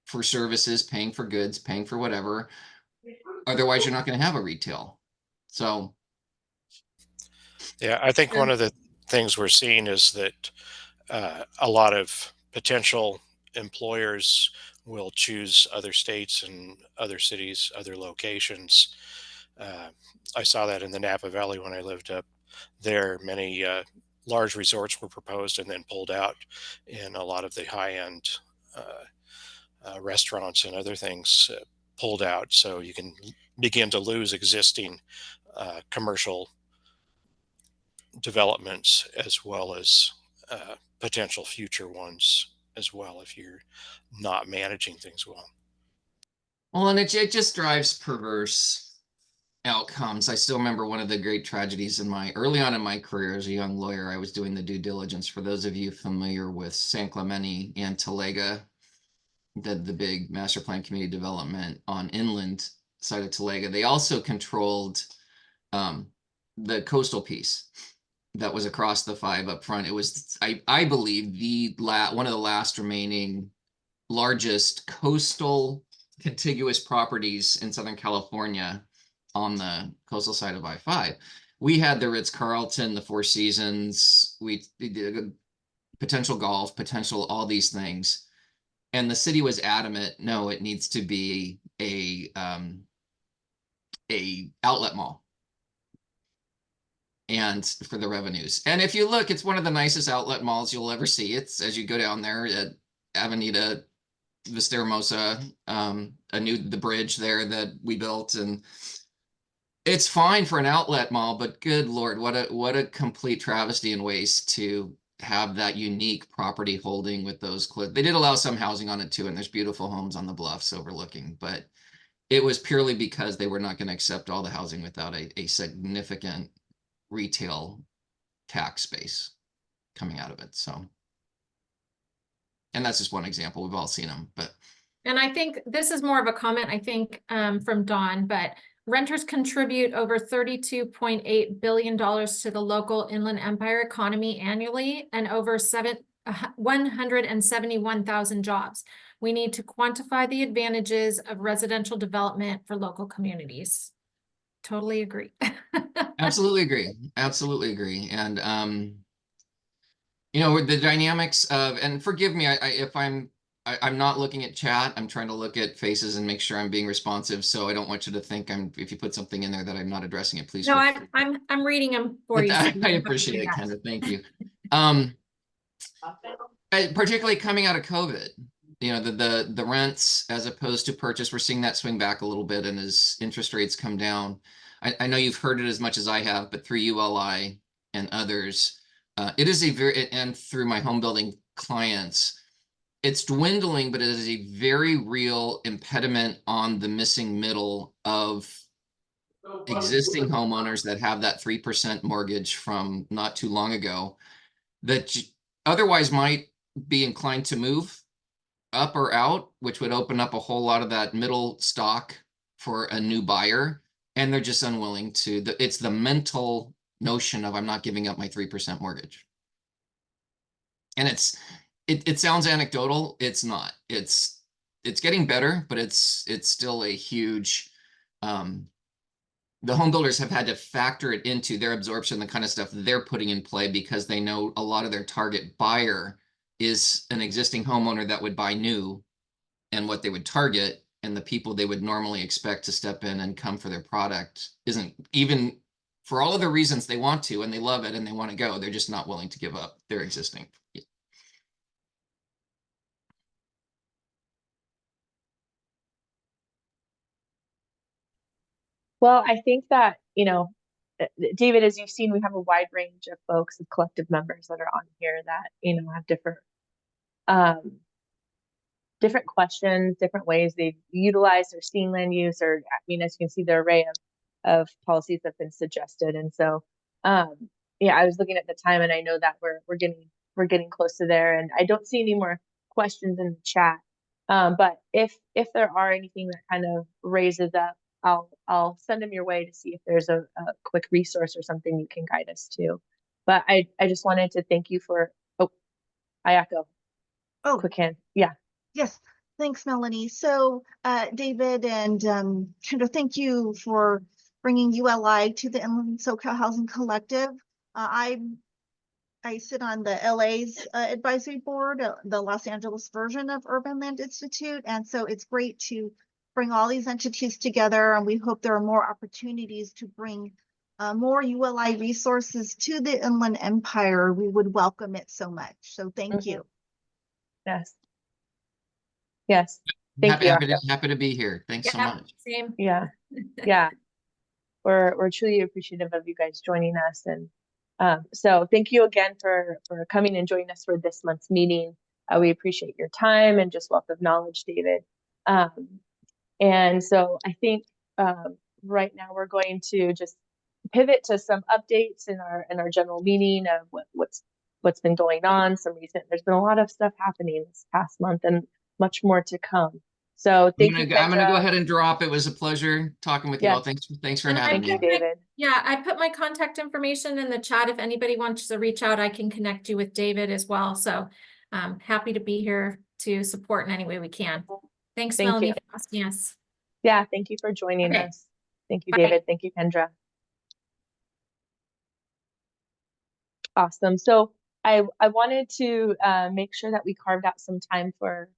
for services, paying for goods, paying for whatever. Otherwise, you're not going to have a retail. So, yeah, I think one of the things we're seeing is that a lot of potential employers will choose other states and other cities, other locations. I saw that in the Napa Valley when I lived up there. Many large resorts were proposed and then pulled out, and a lot of the high-end restaurants and other things pulled out. So you can begin to lose existing commercial developments as well as potential future ones as well if you're not managing things well. Well, and it just drives perverse outcomes. I still remember one of the great tragedies early on in my career as a young lawyer. I was doing the due diligence. For those of you familiar with San Clemente and Talega, the big master plan community development on inland side of Talega, they also controlled the coastal piece that was across the 5 up front. It was, I believe, one of the last remaining largest coastal contiguous properties in Southern California on the coastal side of I-5. We had the Ritz-Carlton, the Four Seasons, we did potential golf, potential all these things. And the city was adamant, no, it needs to be a outlet mall. And for the revenues. And if you look, it's one of the nicest outlet malls you'll ever see. It's as you go down there at Avenida Vistahermosa, the bridge there that we built, and it's fine for an outlet mall, but good Lord, what a complete travesty and waste to have that unique property holding with those cliffs. They did allow some housing on it too, and there's beautiful homes on the bluffs overlooking, but it was purely because they were not going to accept all the housing without a significant retail tax base coming out of it. So, and that's just one example. We've all seen them, but. And I think this is more of a comment, I think, from Dawn, but renters contribute over $32.8 billion to the local Inland Empire economy annually and over 171,000 jobs. We need to quantify the advantages of residential development for local communities. Totally agree. Absolutely agree. Absolutely agree. And, you know, the dynamics of, and forgive me, if I'm not looking at chat, I'm trying to look at faces and make sure I'm being responsive. So I don't want you to think if you put something in there that I'm not addressing it, please. No, I'm reading them for you. So I appreciate it, Kendra. Thank you. Particularly coming out of COVID, you know, the rents as opposed to purchase, we're seeing that swing back a little bit. And as interest rates come down, I know you've heard it as much as I have, but through ULI and others, it is and through my home building clients, it's dwindling, but it is a very real impediment on the missing middle of existing homeowners that have that 3% mortgage from not too long ago that otherwise might be inclined to move up or out, which would open up a whole lot of that middle stock for a new buyer. And they're just unwilling to, it's the mental notion of I'm not giving up my 3% mortgage. And it sounds anecdotal. It's not. It's getting better, but it's still a huge. The home builders have had to factor it into their absorption, the kind of stuff they're putting in play, because they know a lot of their target buyer is an existing homeowner that would buy new, and what they would target and the people they would normally expect to step in and come for their product isn't, even for all of the reasons they want to and they love it and they want to go, they're just not willing to give up their existing. Well, I think that, you know, David, as you've seen, we have a wide range of folks, of collective members that are on here that, you know, have different questions, different ways they've utilized or seen land use, or, I mean, as you can see, the array of policies that have been suggested. And so, yeah, I was looking at the time and I know that we're getting close to there, and I don't see any more questions in the chat. But if there are anything that kind of raises up, I'll send them your way to see if there's a quick resource or something you can guide us to. But I just wanted to thank you for, Ayako. Oh, Quick hand. Yeah. yes. Thanks, Melanie. So, David and Kendra, thank you for bringing ULI to the Inland SoCal Housing Collective. I'm I sit on the LA's advisory board, the Los Angeles version of Urban Land Institute. And so it's great to bring all these entities together. And we hope there are more opportunities to bring more ULI resources to the Inland Empire. We would welcome it so much. So thank you. Yes. Yes. Thank you, Happy to be here. Thanks so Yeah, much. same. Yeah. Yeah. We're truly appreciative of you guys joining us. And so thank you again for coming and joining us for this month's meeting. We appreciate your time and just wealth of knowledge, David. And so I think right now we're going to just pivot to some updates in our general meeting of what's been going on. There's been a lot of stuff happening this past month and much more to come. So thank you, Kendra. I'm gonna go ahead and drop. It was a pleasure talking with you all. Yes. Thanks for And having Thank me. you, David. Yeah, I put my contact information in the chat. If anybody wants to reach out, I can connect you with David as well. So happy to be here to support in any way we can. Thanks, Thank Melanie, you. for asking us. Yeah, thank you for joining Okay. us. Thank you, Bye. David. Thank you, Kendra. Awesome. So I wanted to make sure that we carved out some time for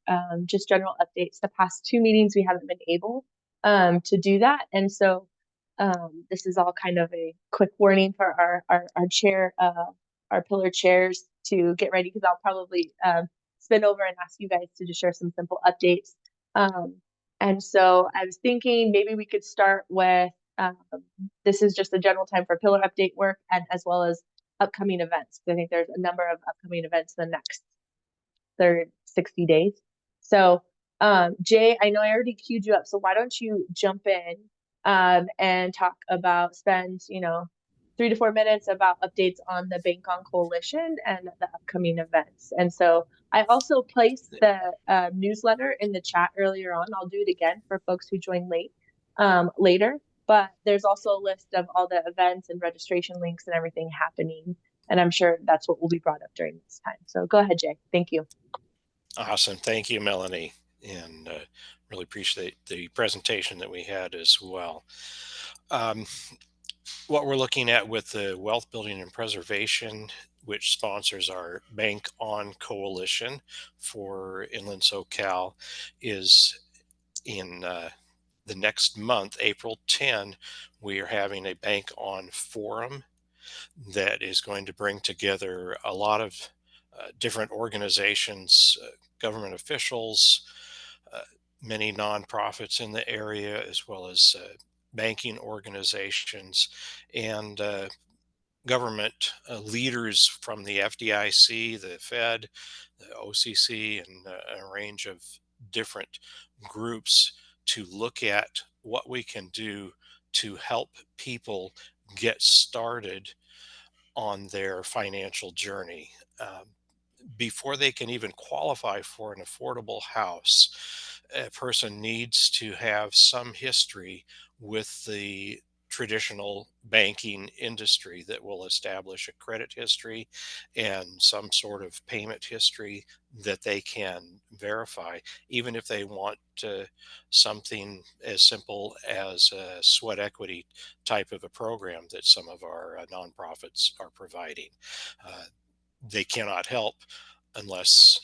just general updates. The past two meetings, we haven't been able to do that. And so this is all kind of a quick warning for our chair, our pillar chairs to get ready, because I'll probably spin over and ask you guys to just share some simple updates. And so I was thinking maybe we could start with, this is just a general time for pillar update work and as well as upcoming events. I think there's a number of upcoming events in the next 60 days. So Jay, I know I already queued you up, so why don't you jump in and talk about, spend 3 to 4 minutes about updates on the Bank On Coalition and the upcoming events. And so I also placed the newsletter in the chat earlier on. I'll do it again for folks who joined late later. But there's also a list of all the events and registration links and everything happening. And I'm sure that's what will be brought up during this time. So go ahead, Jay. Thank you. Awesome. Thank you, Melanie. And really appreciate the presentation that we had as well. What we're looking at with the Wealth Building and Preservation, which sponsors our Bank On Coalition for Inland SoCal, is in the next month, April 10, we are having a Bank On Forum that is going to bring together a lot of different organizations, government officials, many nonprofits in the area, as well as banking organizations and government leaders from the FDIC, the Fed, the OCC, and a range of different groups to look at what we can do to help people get started on their financial journey. Before they can even qualify for an affordable house, a person needs to have some history with the traditional banking industry that will establish a credit history and some sort of payment history that they can verify, even if they want something as simple as a sweat equity type of a program that some of our nonprofits are providing. They cannot help unless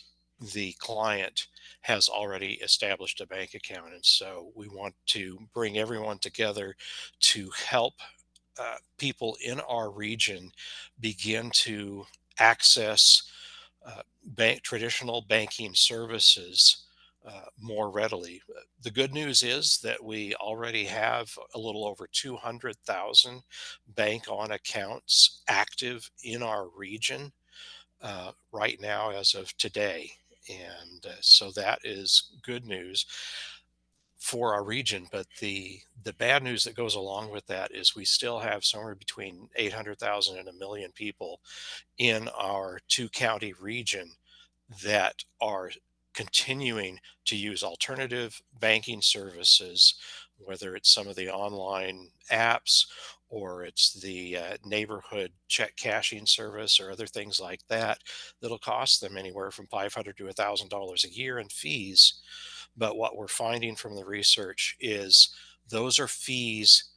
the client has already established a bank account. And so we want to bring everyone together to help people in our region begin to access traditional banking services more readily. The good news is that we already have a little over 200,000 bank on accounts active in our region right now as of today. And so that is good news for our region. But the bad news that goes along with that is we still have somewhere between 800,000 and 1 million people in our 2-county region that are continuing to use alternative banking services, whether it's some of the online apps or it's the neighborhood check cashing service or other things like that, that'll cost them anywhere from $500 to $1,000 a year in fees. But what we're finding from the research is those are fees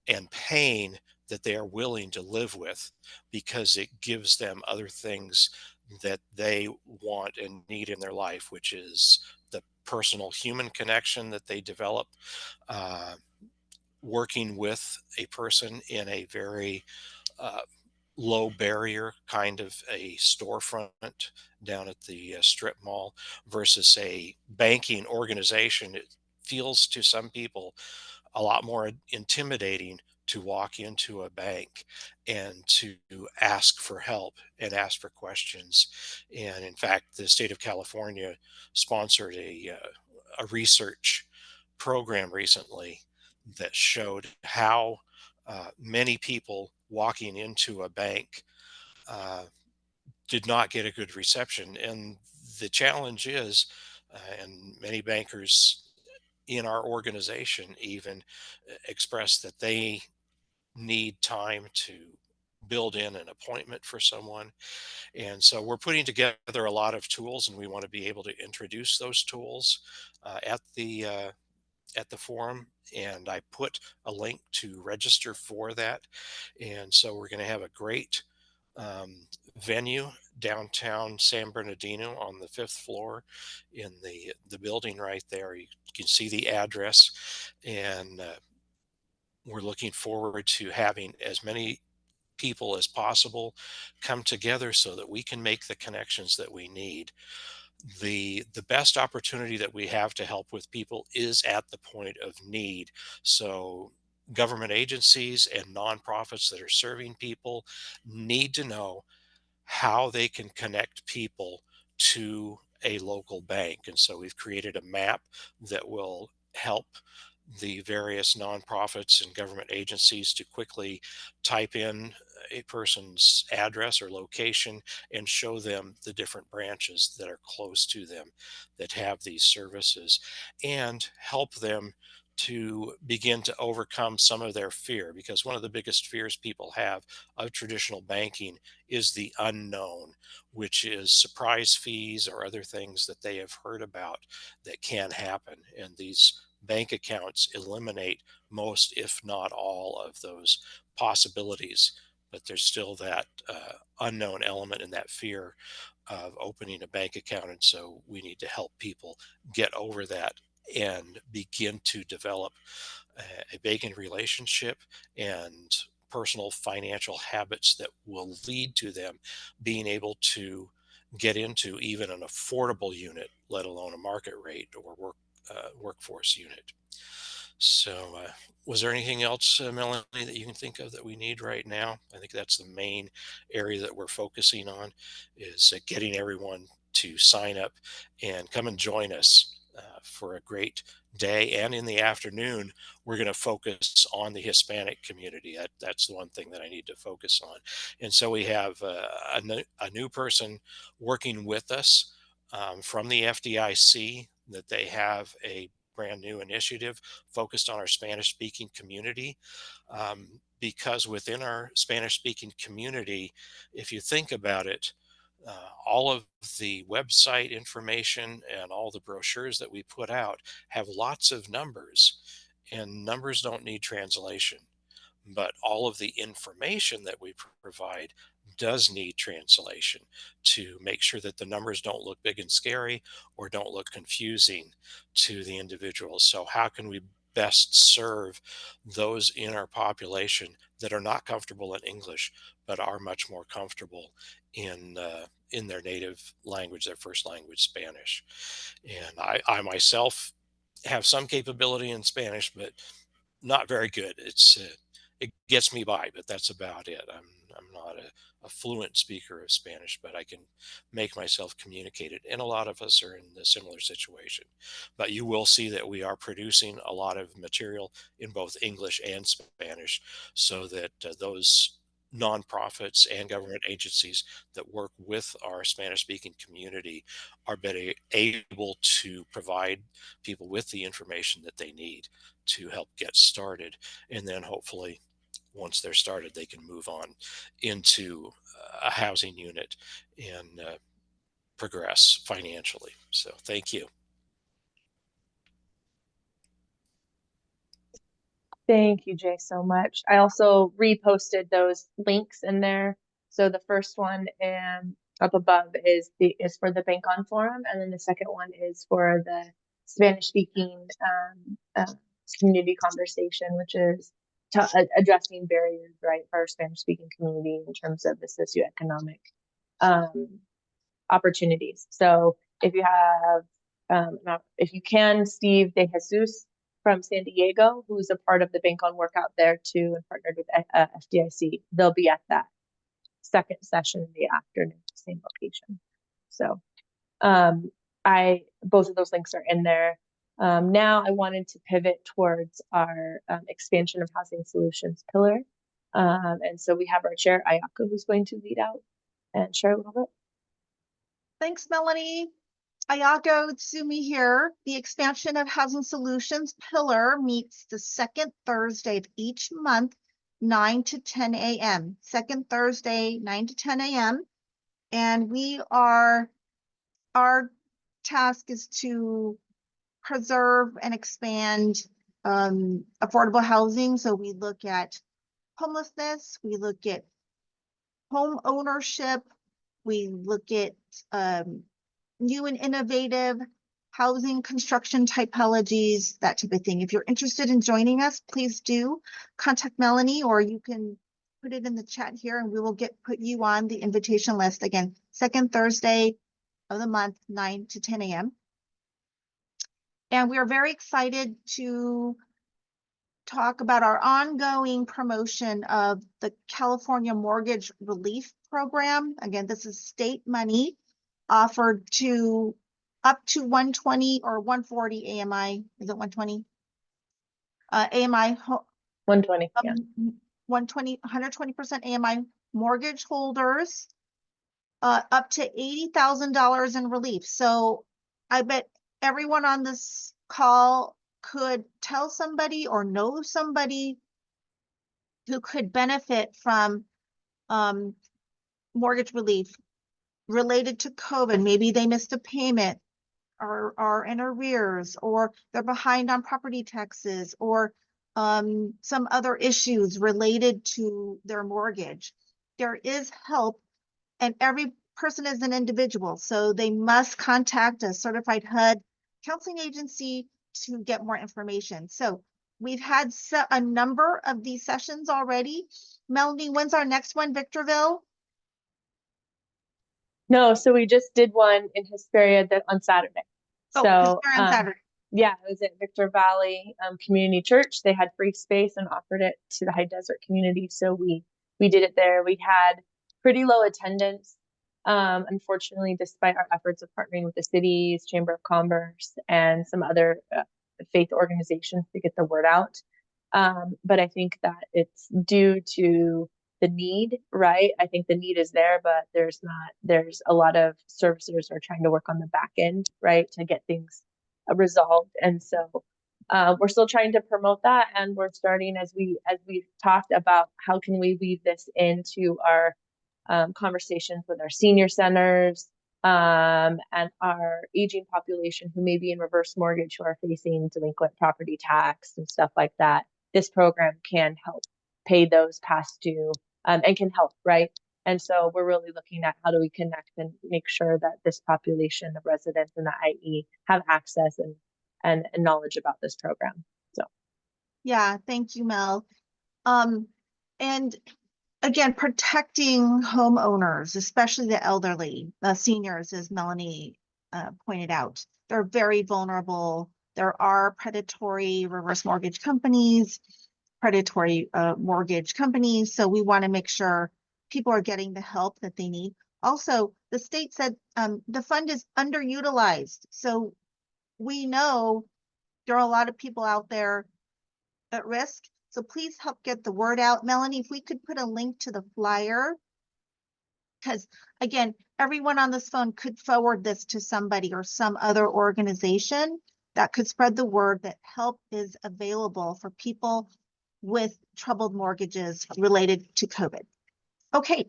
and pain that they are willing to live with, because it gives them other things that they want and need in their life, which is the personal human connection that they develop, uh, working with a person in a very uh, low barrier kind of a storefront down at the strip mall versus a banking organization. It feels to some people a lot more intimidating to walk into a bank and to ask for help and ask for questions. And in fact, the state of California sponsored a research program recently that showed how many people walking into a bank uh, did not get a good reception. And the challenge is, and many bankers in our organization even express that they need time to build in an appointment for someone. And so we're putting together a lot of tools, and we want to be able to introduce those tools at the forum. And I put a link to register for that. And so we're going to have a great um, venue downtown San Bernardino on the fifth floor in the building right there. You can see the address, and we're looking forward to having as many people as possible come together so that we can make the connections that we need. The best opportunity that we have to help with people is at the point of need. So government agencies and nonprofits that are serving people need to know how they can connect people to a local bank. And so we've created a map that will help the various nonprofits and government agencies to quickly type in a person's address or location and show them the different branches that are close to them that have these services, and help them to begin to overcome some of their fear, because one of the biggest fears people have of traditional banking is the unknown, which is surprise fees or other things that they have heard about that can happen. And these bank accounts eliminate most, if not all, of those possibilities. But there's still that unknown element and that fear of opening a bank account. And so we need to help people get over that and begin to develop a banking relationship and personal financial habits that will lead to them being able to get into even an affordable unit, let alone a market rate or workforce unit. So, was there anything else, Melanie, that you can think of that we need right now? I think that's the main area that we're focusing on, is getting everyone to sign up and come and join us for a great day. And in the afternoon, we're going to focus on the Hispanic community. That's the one thing that I need to focus on. And so we have a new person working with us from the FDIC, that they have a brand new initiative focused on our Spanish speaking community. Because within our Spanish speaking community, if you think about it, all of the website information and all the brochures that we put out have lots of numbers, and numbers don't need translation. But all of the information that we provide does need translation to make sure that the numbers don't look big and scary or don't look confusing to the individuals. So, how can we best serve those in our population that are not comfortable in English but are much more comfortable in their native language, their first language, Spanish? And I myself have some capability in Spanish, but not very good. It gets me by, but that's about it. I'm not a fluent speaker of Spanish, but I can make myself communicate it. And a lot of us are in a similar situation. But you will see that we are producing a lot of material in both English and Spanish, so that those nonprofits and government agencies that work with our Spanish speaking community are better able to provide people with the information that they need to help get started. And then hopefully, once they're started, they can move on into a housing unit and progress financially. So thank you. Thank you, Jay, so much. I also reposted those links in there. So the first one up above is for the Bank On Forum, and then the second one is for the Spanish speaking community conversation, which is addressing barriers, right, for our Spanish speaking community in terms of the socioeconomic opportunities. So if you have, if you can, Steve De Jesus from San Diego, who's a part of the Bank On workout there too, and partnered with FDIC, they'll be at that second session in the afternoon, same location. So both of those links are in there. Now I wanted to pivot towards our expansion of housing solutions pillar. And so we have our chair, Ayaka, who's going to lead out and share a little bit. Thanks, Melanie. Ayako Tsumi here. The expansion of housing solutions pillar meets the second Thursday of each month, 9 to 10 a.m. Second Thursday, 9 to 10 a.m. And our task is to preserve and expand affordable housing. So we look at homelessness, we look at home ownership, we look at new and innovative housing construction typologies, that type of thing. If you're interested in joining us, please do contact Melanie, or you can put it in the chat here and we will put you on the invitation list. Again, second Thursday of the month, 9 to 10 a.m. And we are very excited to talk about our ongoing promotion of the California Mortgage Relief Program. Again, this is state money offered to up to 120 or 140 AMI. Is it 120? AMI 120, yeah. 120% AMI mortgage holders, up to $80,000 in relief. So I bet everyone on this call could tell somebody or know somebody who could benefit from mortgage relief related to COVID. Maybe they missed a payment or are in arrears, or they're behind on property taxes, or some other issues related to their mortgage. There is help, and every person is an individual, so they must contact a certified HUD counseling agency to get more information. So we've had a number of these sessions already. Melanie, when's our next one? Victorville? No, so we just did one in Hesperia on Saturday. Oh, So on Saturday. yeah, it was at Victor Valley Community Church. They had free space and offered it to the High Desert community. So we did it there. We had pretty low attendance, unfortunately, despite our efforts of partnering with the city's Chamber of Commerce and some other faith organizations to get the word out. But I think that it's due to the need, right? I think the need is there, but there's a lot of servicers are trying to work on the back end, right, to get things resolved. And so we're still trying to promote that, and we're starting as we've talked about how can we weave this into our conversations with our senior centers and our aging population who may be in reverse mortgage, who are facing delinquent property tax and stuff like that. This program can help pay those past due and can help, right? And so we're really looking at how do we connect and make sure that this population of residents in the IE have access and knowledge about this program. So yeah, thank you, Mel. And again, protecting homeowners, especially the elderly, seniors, as Melanie pointed out, they're very vulnerable. There are predatory reverse mortgage companies, predatory mortgage companies. So we want to make sure people are getting the help that they need. Also, the state said the fund is underutilized. So we know there are a lot of people out there at risk. So please help get the word out. Melanie, if we could put a link to the flyer, because again, everyone on this phone could forward this to somebody or some other organization that could spread the word that help is available for people with troubled mortgages related to COVID. Okay,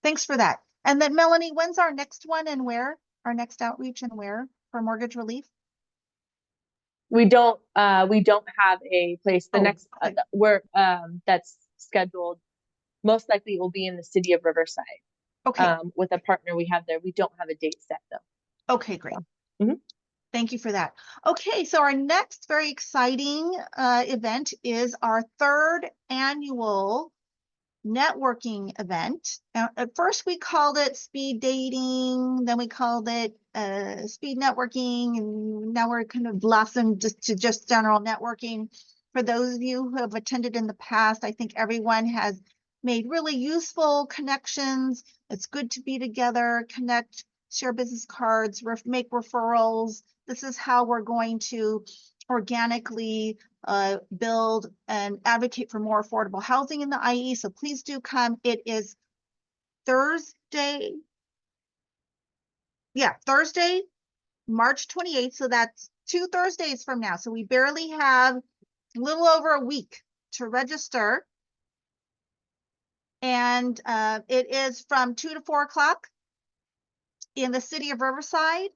thanks for that. And then Melanie, when's our next one and where? Our next outreach and where for mortgage relief? We don't have a place. The Oh, next okay. that's scheduled most likely will be in the city of Riverside. Okay, With a partner we have there. We don't have a date set though. okay, great. Mhm. Thank you for that. Okay, so our next very exciting event is our 3rd annual networking event. At first we called it speed dating, then we called it speed networking, and now we're kind of blossomed to just general networking. For those of you who have attended in the past, I think everyone has made really useful connections. It's good to be together, connect, share business cards, make referrals. This is how we're going to organically build and advocate for more affordable housing in the IE. So please do come. It is Thursday. Yeah, Thursday, March 28th. So that's 2 Thursdays from now. So we barely have a little over a week to register. And it is from 2 to 4 o'clock in the city of Riverside.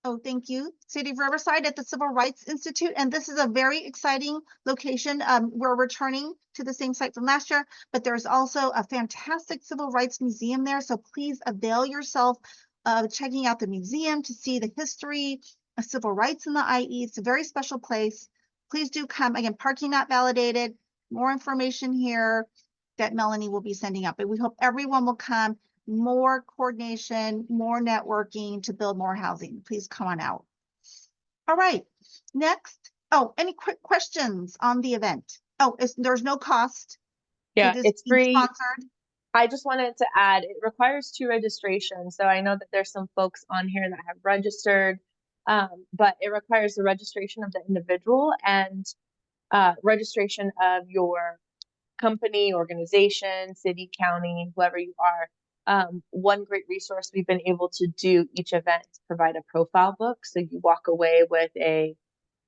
Oh, thank you. City of Riverside at the Civil Rights Institute. And this is a very exciting location. We're returning to the same site from last year, but there's also a fantastic civil rights museum there. So please avail yourself of checking out the museum to see the history of civil rights in the IE. It's a very special place. Please do come. Again, parking not validated. More information here that Melanie will be sending out. But we hope everyone will come. More coordination, more networking to build more housing. Please come on out. All right, next. Oh, any quick questions on the event? Oh, there's no cost. Yeah, It is it's free. sponsored. I just wanted to add, it requires 2 registrations. So I know that there's some folks on here that have registered, but it requires the registration of the individual and registration of your company, organization, city, county, whoever you are. One great resource we've been able to do each event is provide a profile book. So you walk away with a,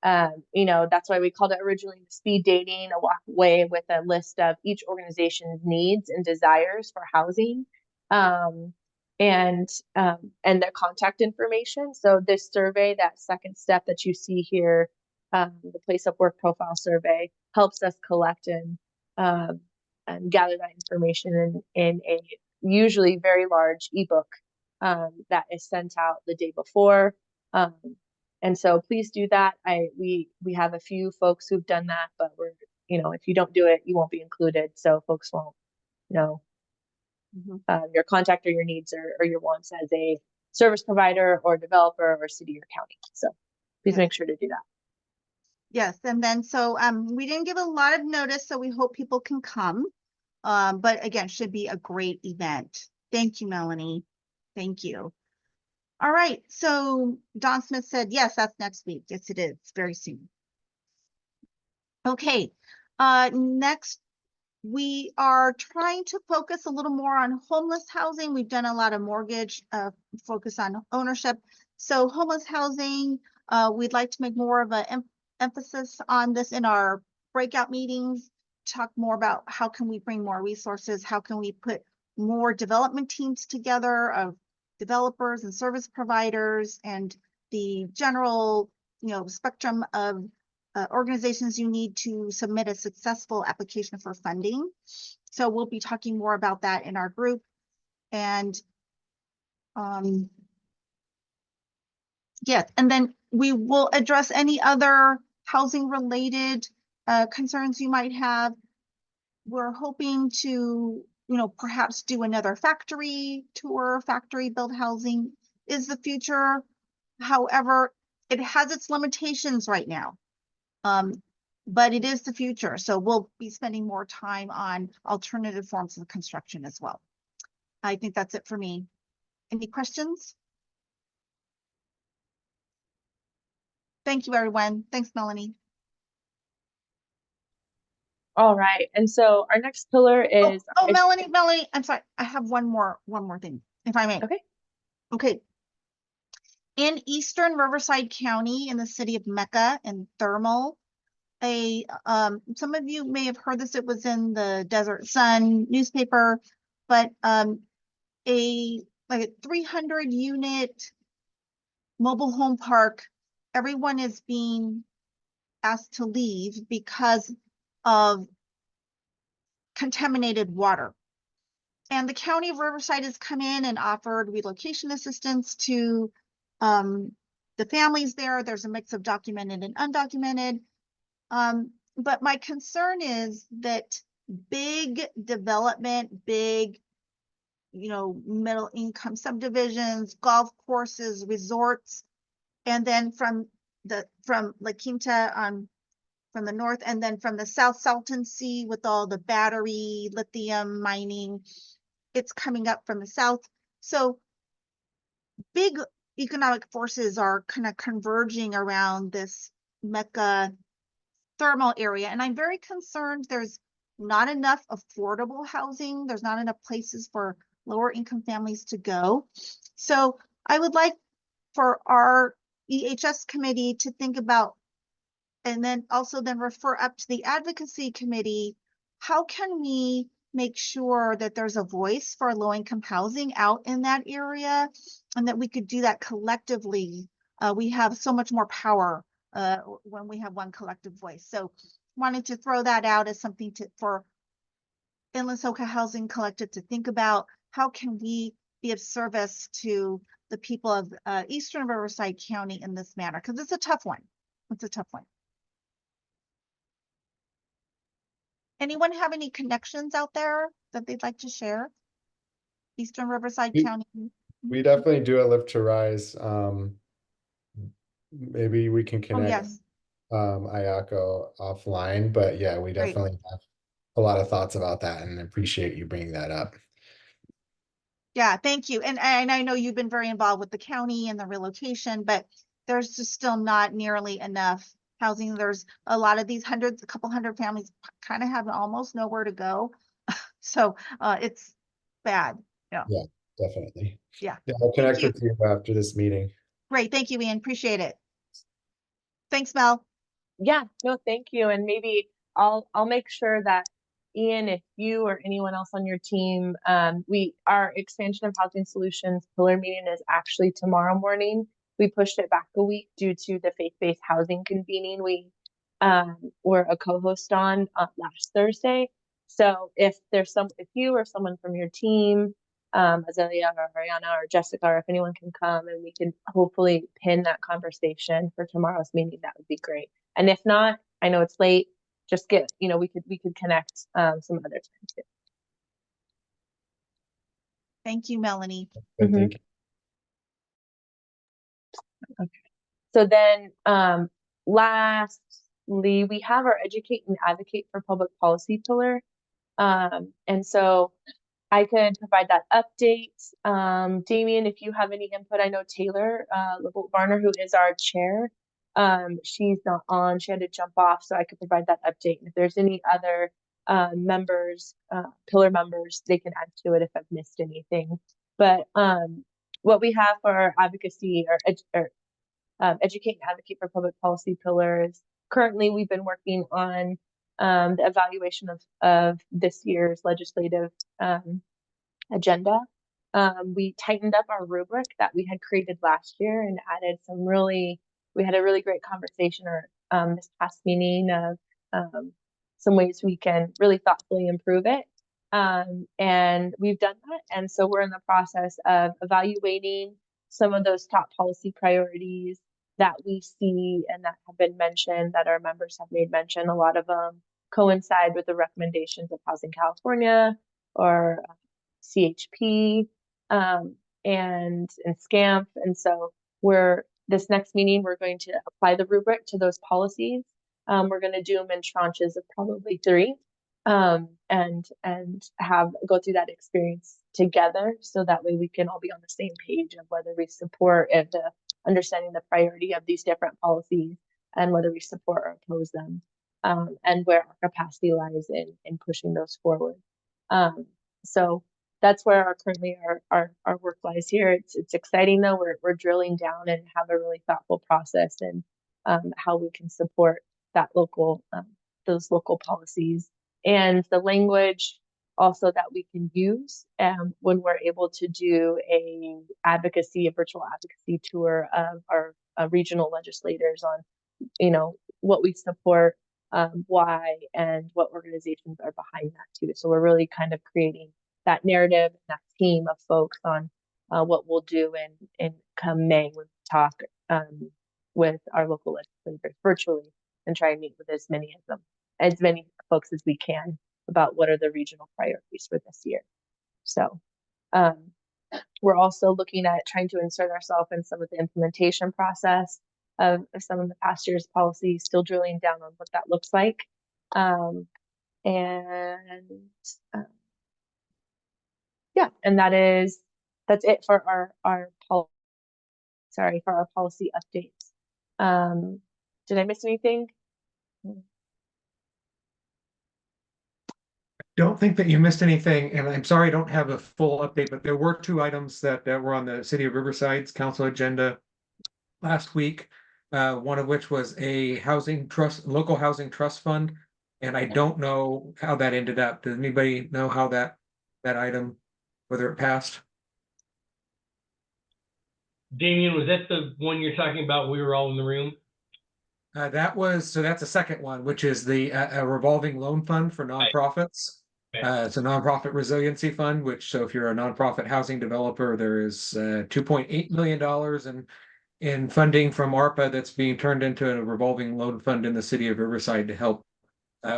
that's why we called it originally the speed dating, a walk away with a list of each organization's needs and desires for housing, and their contact information. So this survey, that second step that you see here, the place of work profile survey, helps us collect and gather that information in a usually very large ebook that is sent out the day before. And so please do that. We have a few folks who've done that, but if you don't do it, you won't be included. So folks won't know your contact or your needs or your wants as a service provider or developer or city or county. So please make sure to do that. Yes, and then so we didn't give a lot of notice, so we hope people can come. But again, should be a great event. Thank you, Melanie. Thank you. All right, so Don Smith said, yes, that's next week. Yes, it is. Very soon. Okay, next we are trying to focus a little more on homeless housing. We've done a lot of mortgage focus on ownership. So homeless housing, we'd like to make more of an emphasis on this in our breakout meetings, talk more about how can we bring more resources, how can we put more development teams together of developers and service providers and the general spectrum of organizations you need to submit a successful application for funding. So we'll be talking more about that in our group. And yes, and then we will address any other housing related concerns you might have. We're hoping to, perhaps do another factory tour. Factory built housing is the future. However, it has its limitations right now. But it is the future. So we'll be spending more time on alternative forms of construction as well. I think that's it for me. Any questions? Thank you, everyone. Thanks, Melanie. All right. And so our next pillar is Melanie, I'm sorry. I have one more thing, if I may. Okay. In Eastern Riverside County in the city of Mecca and Thermal, some of you may have heard this, it was in the Desert Sun newspaper, but a 300 unit mobile home park, everyone is being asked to leave because of contaminated water. And the county of Riverside has come in and offered relocation assistance to the families there. There's a mix of documented and undocumented. But my concern is that big development, big, middle income subdivisions, golf courses, resorts, and then from La Quinta from the north, and then from the South Salton Sea with all the battery lithium mining, it's coming up from the south. So big economic forces are kind of converging around this Mecca thermal area. And I'm very concerned there's not enough affordable housing. There's not enough places for lower income families to go. So I would like for our EHS committee to think about, and then also then refer up to the advocacy committee, how can we make sure that there's a voice for low income housing out in that area, and that we could do that collectively. We have so much more power when we have one collective voice. So wanted to throw that out as something for Inland SoCal Housing Collective to think about. How can we be of service to the people of Eastern Riverside County in this manner? Because it's a tough one. It's a tough one. Anyone have any connections out there that they'd like to share? Eastern Riverside County. We definitely do a Live to Rise. Maybe we can Oh, connect yes. Ayako offline, but yeah, we Great. definitely have a lot of thoughts about that and appreciate you bringing that up. Yeah, thank you. And I know you've been very involved with the county and the relocation, but there's just still not nearly enough housing. There's a lot of these a couple hundred families kind of have almost nowhere to go. So it's bad. Yeah. Yeah, definitely. Yeah. I'll connect you. with you after this meeting. Great. Thank you, Ian. Appreciate it. Thanks, Mel. Yeah, no, thank you. And maybe I'll make sure that Ian, if you or anyone else on your team, our expansion of housing solutions pillar meeting is actually tomorrow morning. We pushed it back a week due to the faith-based housing convening we were a co-host on last Thursday. So if you or someone from your team, Azalea or Ariana or Jessica, or if anyone can come and we can hopefully pin that conversation for tomorrow's meeting, that would be great. And if not, I know it's late, just we could connect some other time too. Thank you, Melanie. Good, thank you. Okay. So then lastly, we have our educate and advocate for public policy pillar. And so I could provide that update. Damien, if you have any input, I know Taylor Varner, who is our chair, she's not on, she had to jump off, so I could provide that update. And if there's any other members, pillar members, they can add to it if I've missed anything. But what we have for our advocacy or educate and advocate for public policy pillars, currently we've been working on the evaluation of this year's legislative agenda. We tightened up our rubric that we had created last year and added we had a really great conversation this past meeting of some ways we can really thoughtfully improve it. And we've done that. And so we're in the process of evaluating some of those top policy priorities that we see and that have been mentioned, that our members have made mention. A lot of them coincide with the recommendations of Housing California or CHP and SCAMP. And so this next meeting, we're going to apply the rubric to those policies. We're going to do them in tranches of probably 3 and go through that experience together, so that way we can all be on the same page of whether we support and understanding the priority of these different policies and whether we support or oppose them, and where our capacity lies in pushing those forward. So that's where our work lies here. It's exciting though. We're drilling down and have a really thoughtful process and how we can support that those local policies and the language also that we can use when we're able to do a virtual advocacy tour of our regional legislators on, what we support, why, and what organizations are behind that too. So we're really kind of creating that narrative, that team of folks on what we'll do in come May when we talk with our local legislators virtually and try and meet with as many folks as we can about what are the regional priorities for this year. So we're also looking at trying to insert ourselves in some of the implementation process of some of the past year's policies, still drilling down on what that looks like. Yeah, and that's it for our policy updates. Did I miss anything? Don't think that you missed anything, and I'm sorry I don't have a full update, but there were 2 items that were on the City of Riverside's council agenda last week. One of which was a local housing trust fund, and I don't know how that ended up. Does anybody know how that item, whether it passed? Damien, was that the one you're talking about? We were all in the room. That's a second one, which is the a revolving loan fund for nonprofits. It's a nonprofit resiliency fund, so if you're a nonprofit housing developer, there is $2.8 million in funding from ARPA that's being turned into a revolving loan fund in the city of Riverside to help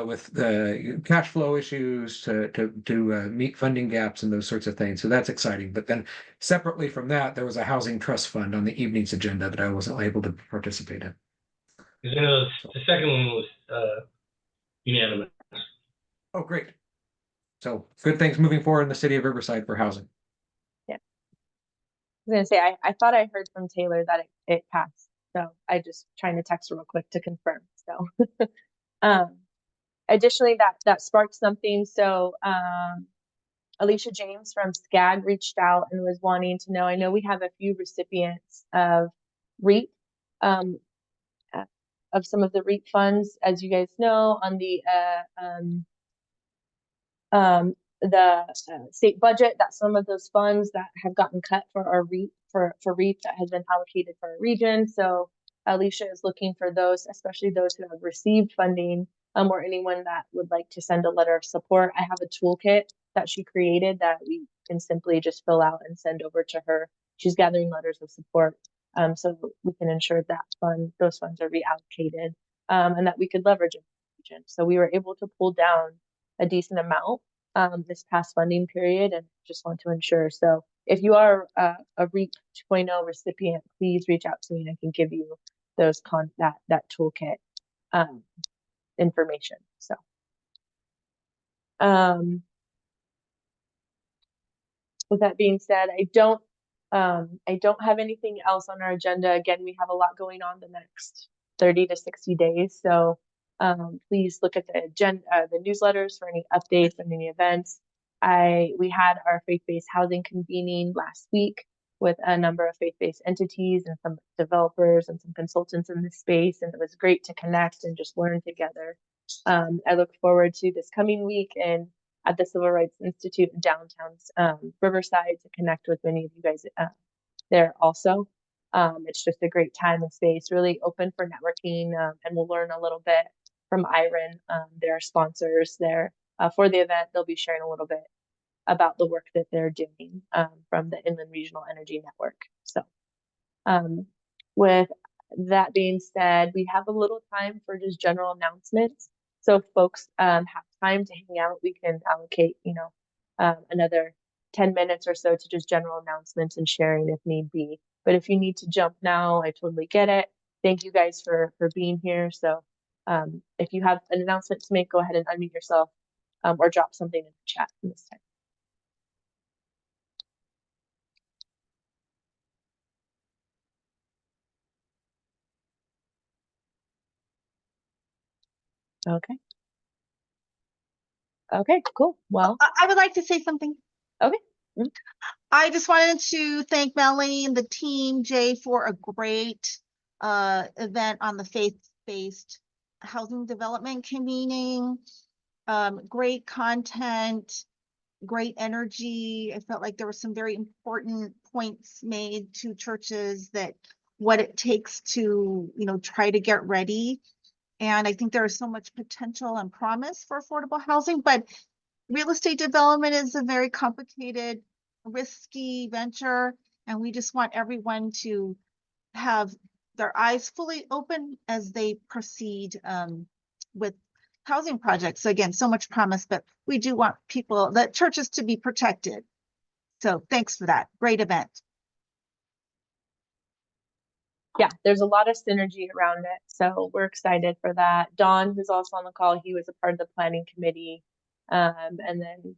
with the cash flow issues, to meet funding gaps and those sorts of things. So that's exciting. But then separately from that, there was a housing trust fund on the evening's agenda that I wasn't able to participate in. The second one was unanimous. Oh, great. So good things moving forward in the city of Riverside for housing. Yeah. I was gonna say, I thought I heard from Taylor that it passed. So I just trying to text her real quick to confirm. So additionally, that sparked something. So Alicia James from SCAG reached out and was wanting to know, I know we have a few recipients of REAP, of some of the REAP funds, as you guys know, on the state budget, that some of those funds that have gotten cut for our REAP for REAP that has been allocated for our region. So Alicia is looking for those, especially those who have received funding, or anyone that would like to send a letter of support. I have a toolkit that she created that we can simply just fill out and send over to her. She's gathering letters of support, so we can ensure that those funds are reallocated, and that we could leverage in the region. So we were able to pull down a decent amount this past funding period, and just want to ensure. So if you are a REAP 2.0 recipient, please reach out to me and I can give you those that toolkit information. So with that being said, I don't have anything else on our agenda. Again, we have a lot going on the next 30 to 60 days. So please look at the agenda, the newsletters for any updates and any events. We had our faith-based housing convening last week with a number of faith-based entities and some developers and some consultants in this space, and it was great to connect and just learn together. I look forward to this coming week and at the Civil Rights Institute in downtown Riverside to connect with many of you guys there also. It's just a great time and space, really open for networking, and we'll learn a little bit from IREN, their sponsors there for the event. They'll be sharing a little bit about the work that they're doing from the Inland Regional Energy Network. So with that being said, we have a little time for just general announcements. So if folks have time to hang out, we can allocate, another 10 minutes or so to just general announcements and sharing if need be. But if you need to jump now, I totally get it. Thank you guys for being here. So if you have an announcement to make, go ahead and unmute yourself or drop something in the chat this time. Okay. Okay, cool. Well, I would like to say something. okay. I just wanted to thank Melanie and the team, Jay, for a great event on the faith-based housing development convening. Great content, great energy. I felt like there were some very important points made to churches that what it takes to, try to get ready And I think there is so much potential and promise for affordable housing, but real estate development is a very complicated, risky venture. And we just want everyone to have their eyes fully open as they proceed with housing projects. So again, so much promise, but we do want people, the churches, to be protected. So thanks for that. Great event. Yeah, there's a lot of synergy around it. So we're excited for that. Don, who's also on the call, he was a part of the planning committee. And then,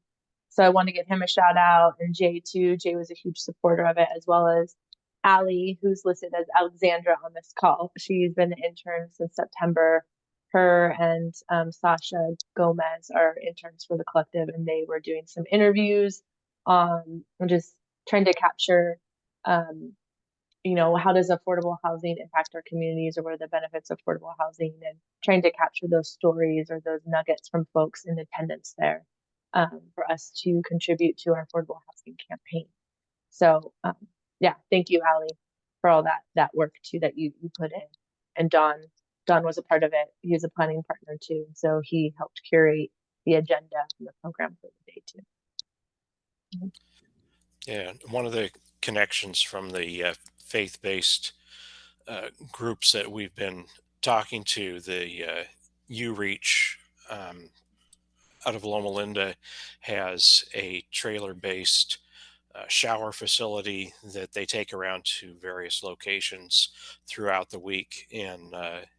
so I want to give him a shout out, and Jay too. Jay was a huge supporter of it, as well as Allie, who's listed as Alexandra on this call. She's been an intern since September. Her and Sasha Gomez are interns for the collective, and they were doing some interviews and just trying to capture you know, how does affordable housing impact our communities, or what are the benefits of affordable housing, and trying to capture those stories or those nuggets from folks in attendance there for us to contribute to our affordable housing campaign. So yeah, thank you, Allie, for all that work too that you put in. And Don was a part of it. He was a planning partner too. So he helped curate the agenda and the program for the day too. Yeah, one of the connections from the faith-based groups that we've been talking to, the UReach out of Loma Linda has a trailer-based shower facility that they take around to various locations throughout the week. And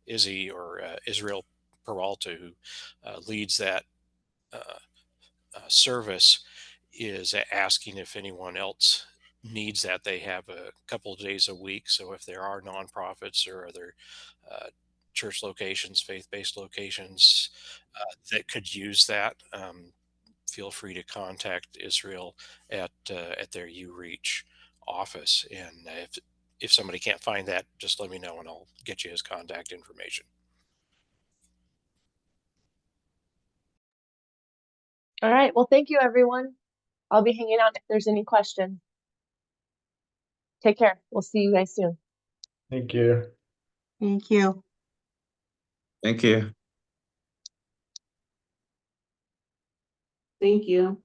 Izzy, or Israel Peralta, who leads that service, is asking if anyone else needs that. They have a couple of days a week. So if there are nonprofits or other church locations, faith-based locations that could use that, feel free to contact Israel at their UReach office. And if somebody can't find that, just let me know and I'll get you his contact information. All right. Well, thank you, everyone. I'll be hanging out if there's any questions. Take care. We'll see you guys soon. Thank you. Thank you. Thank you. Thank you.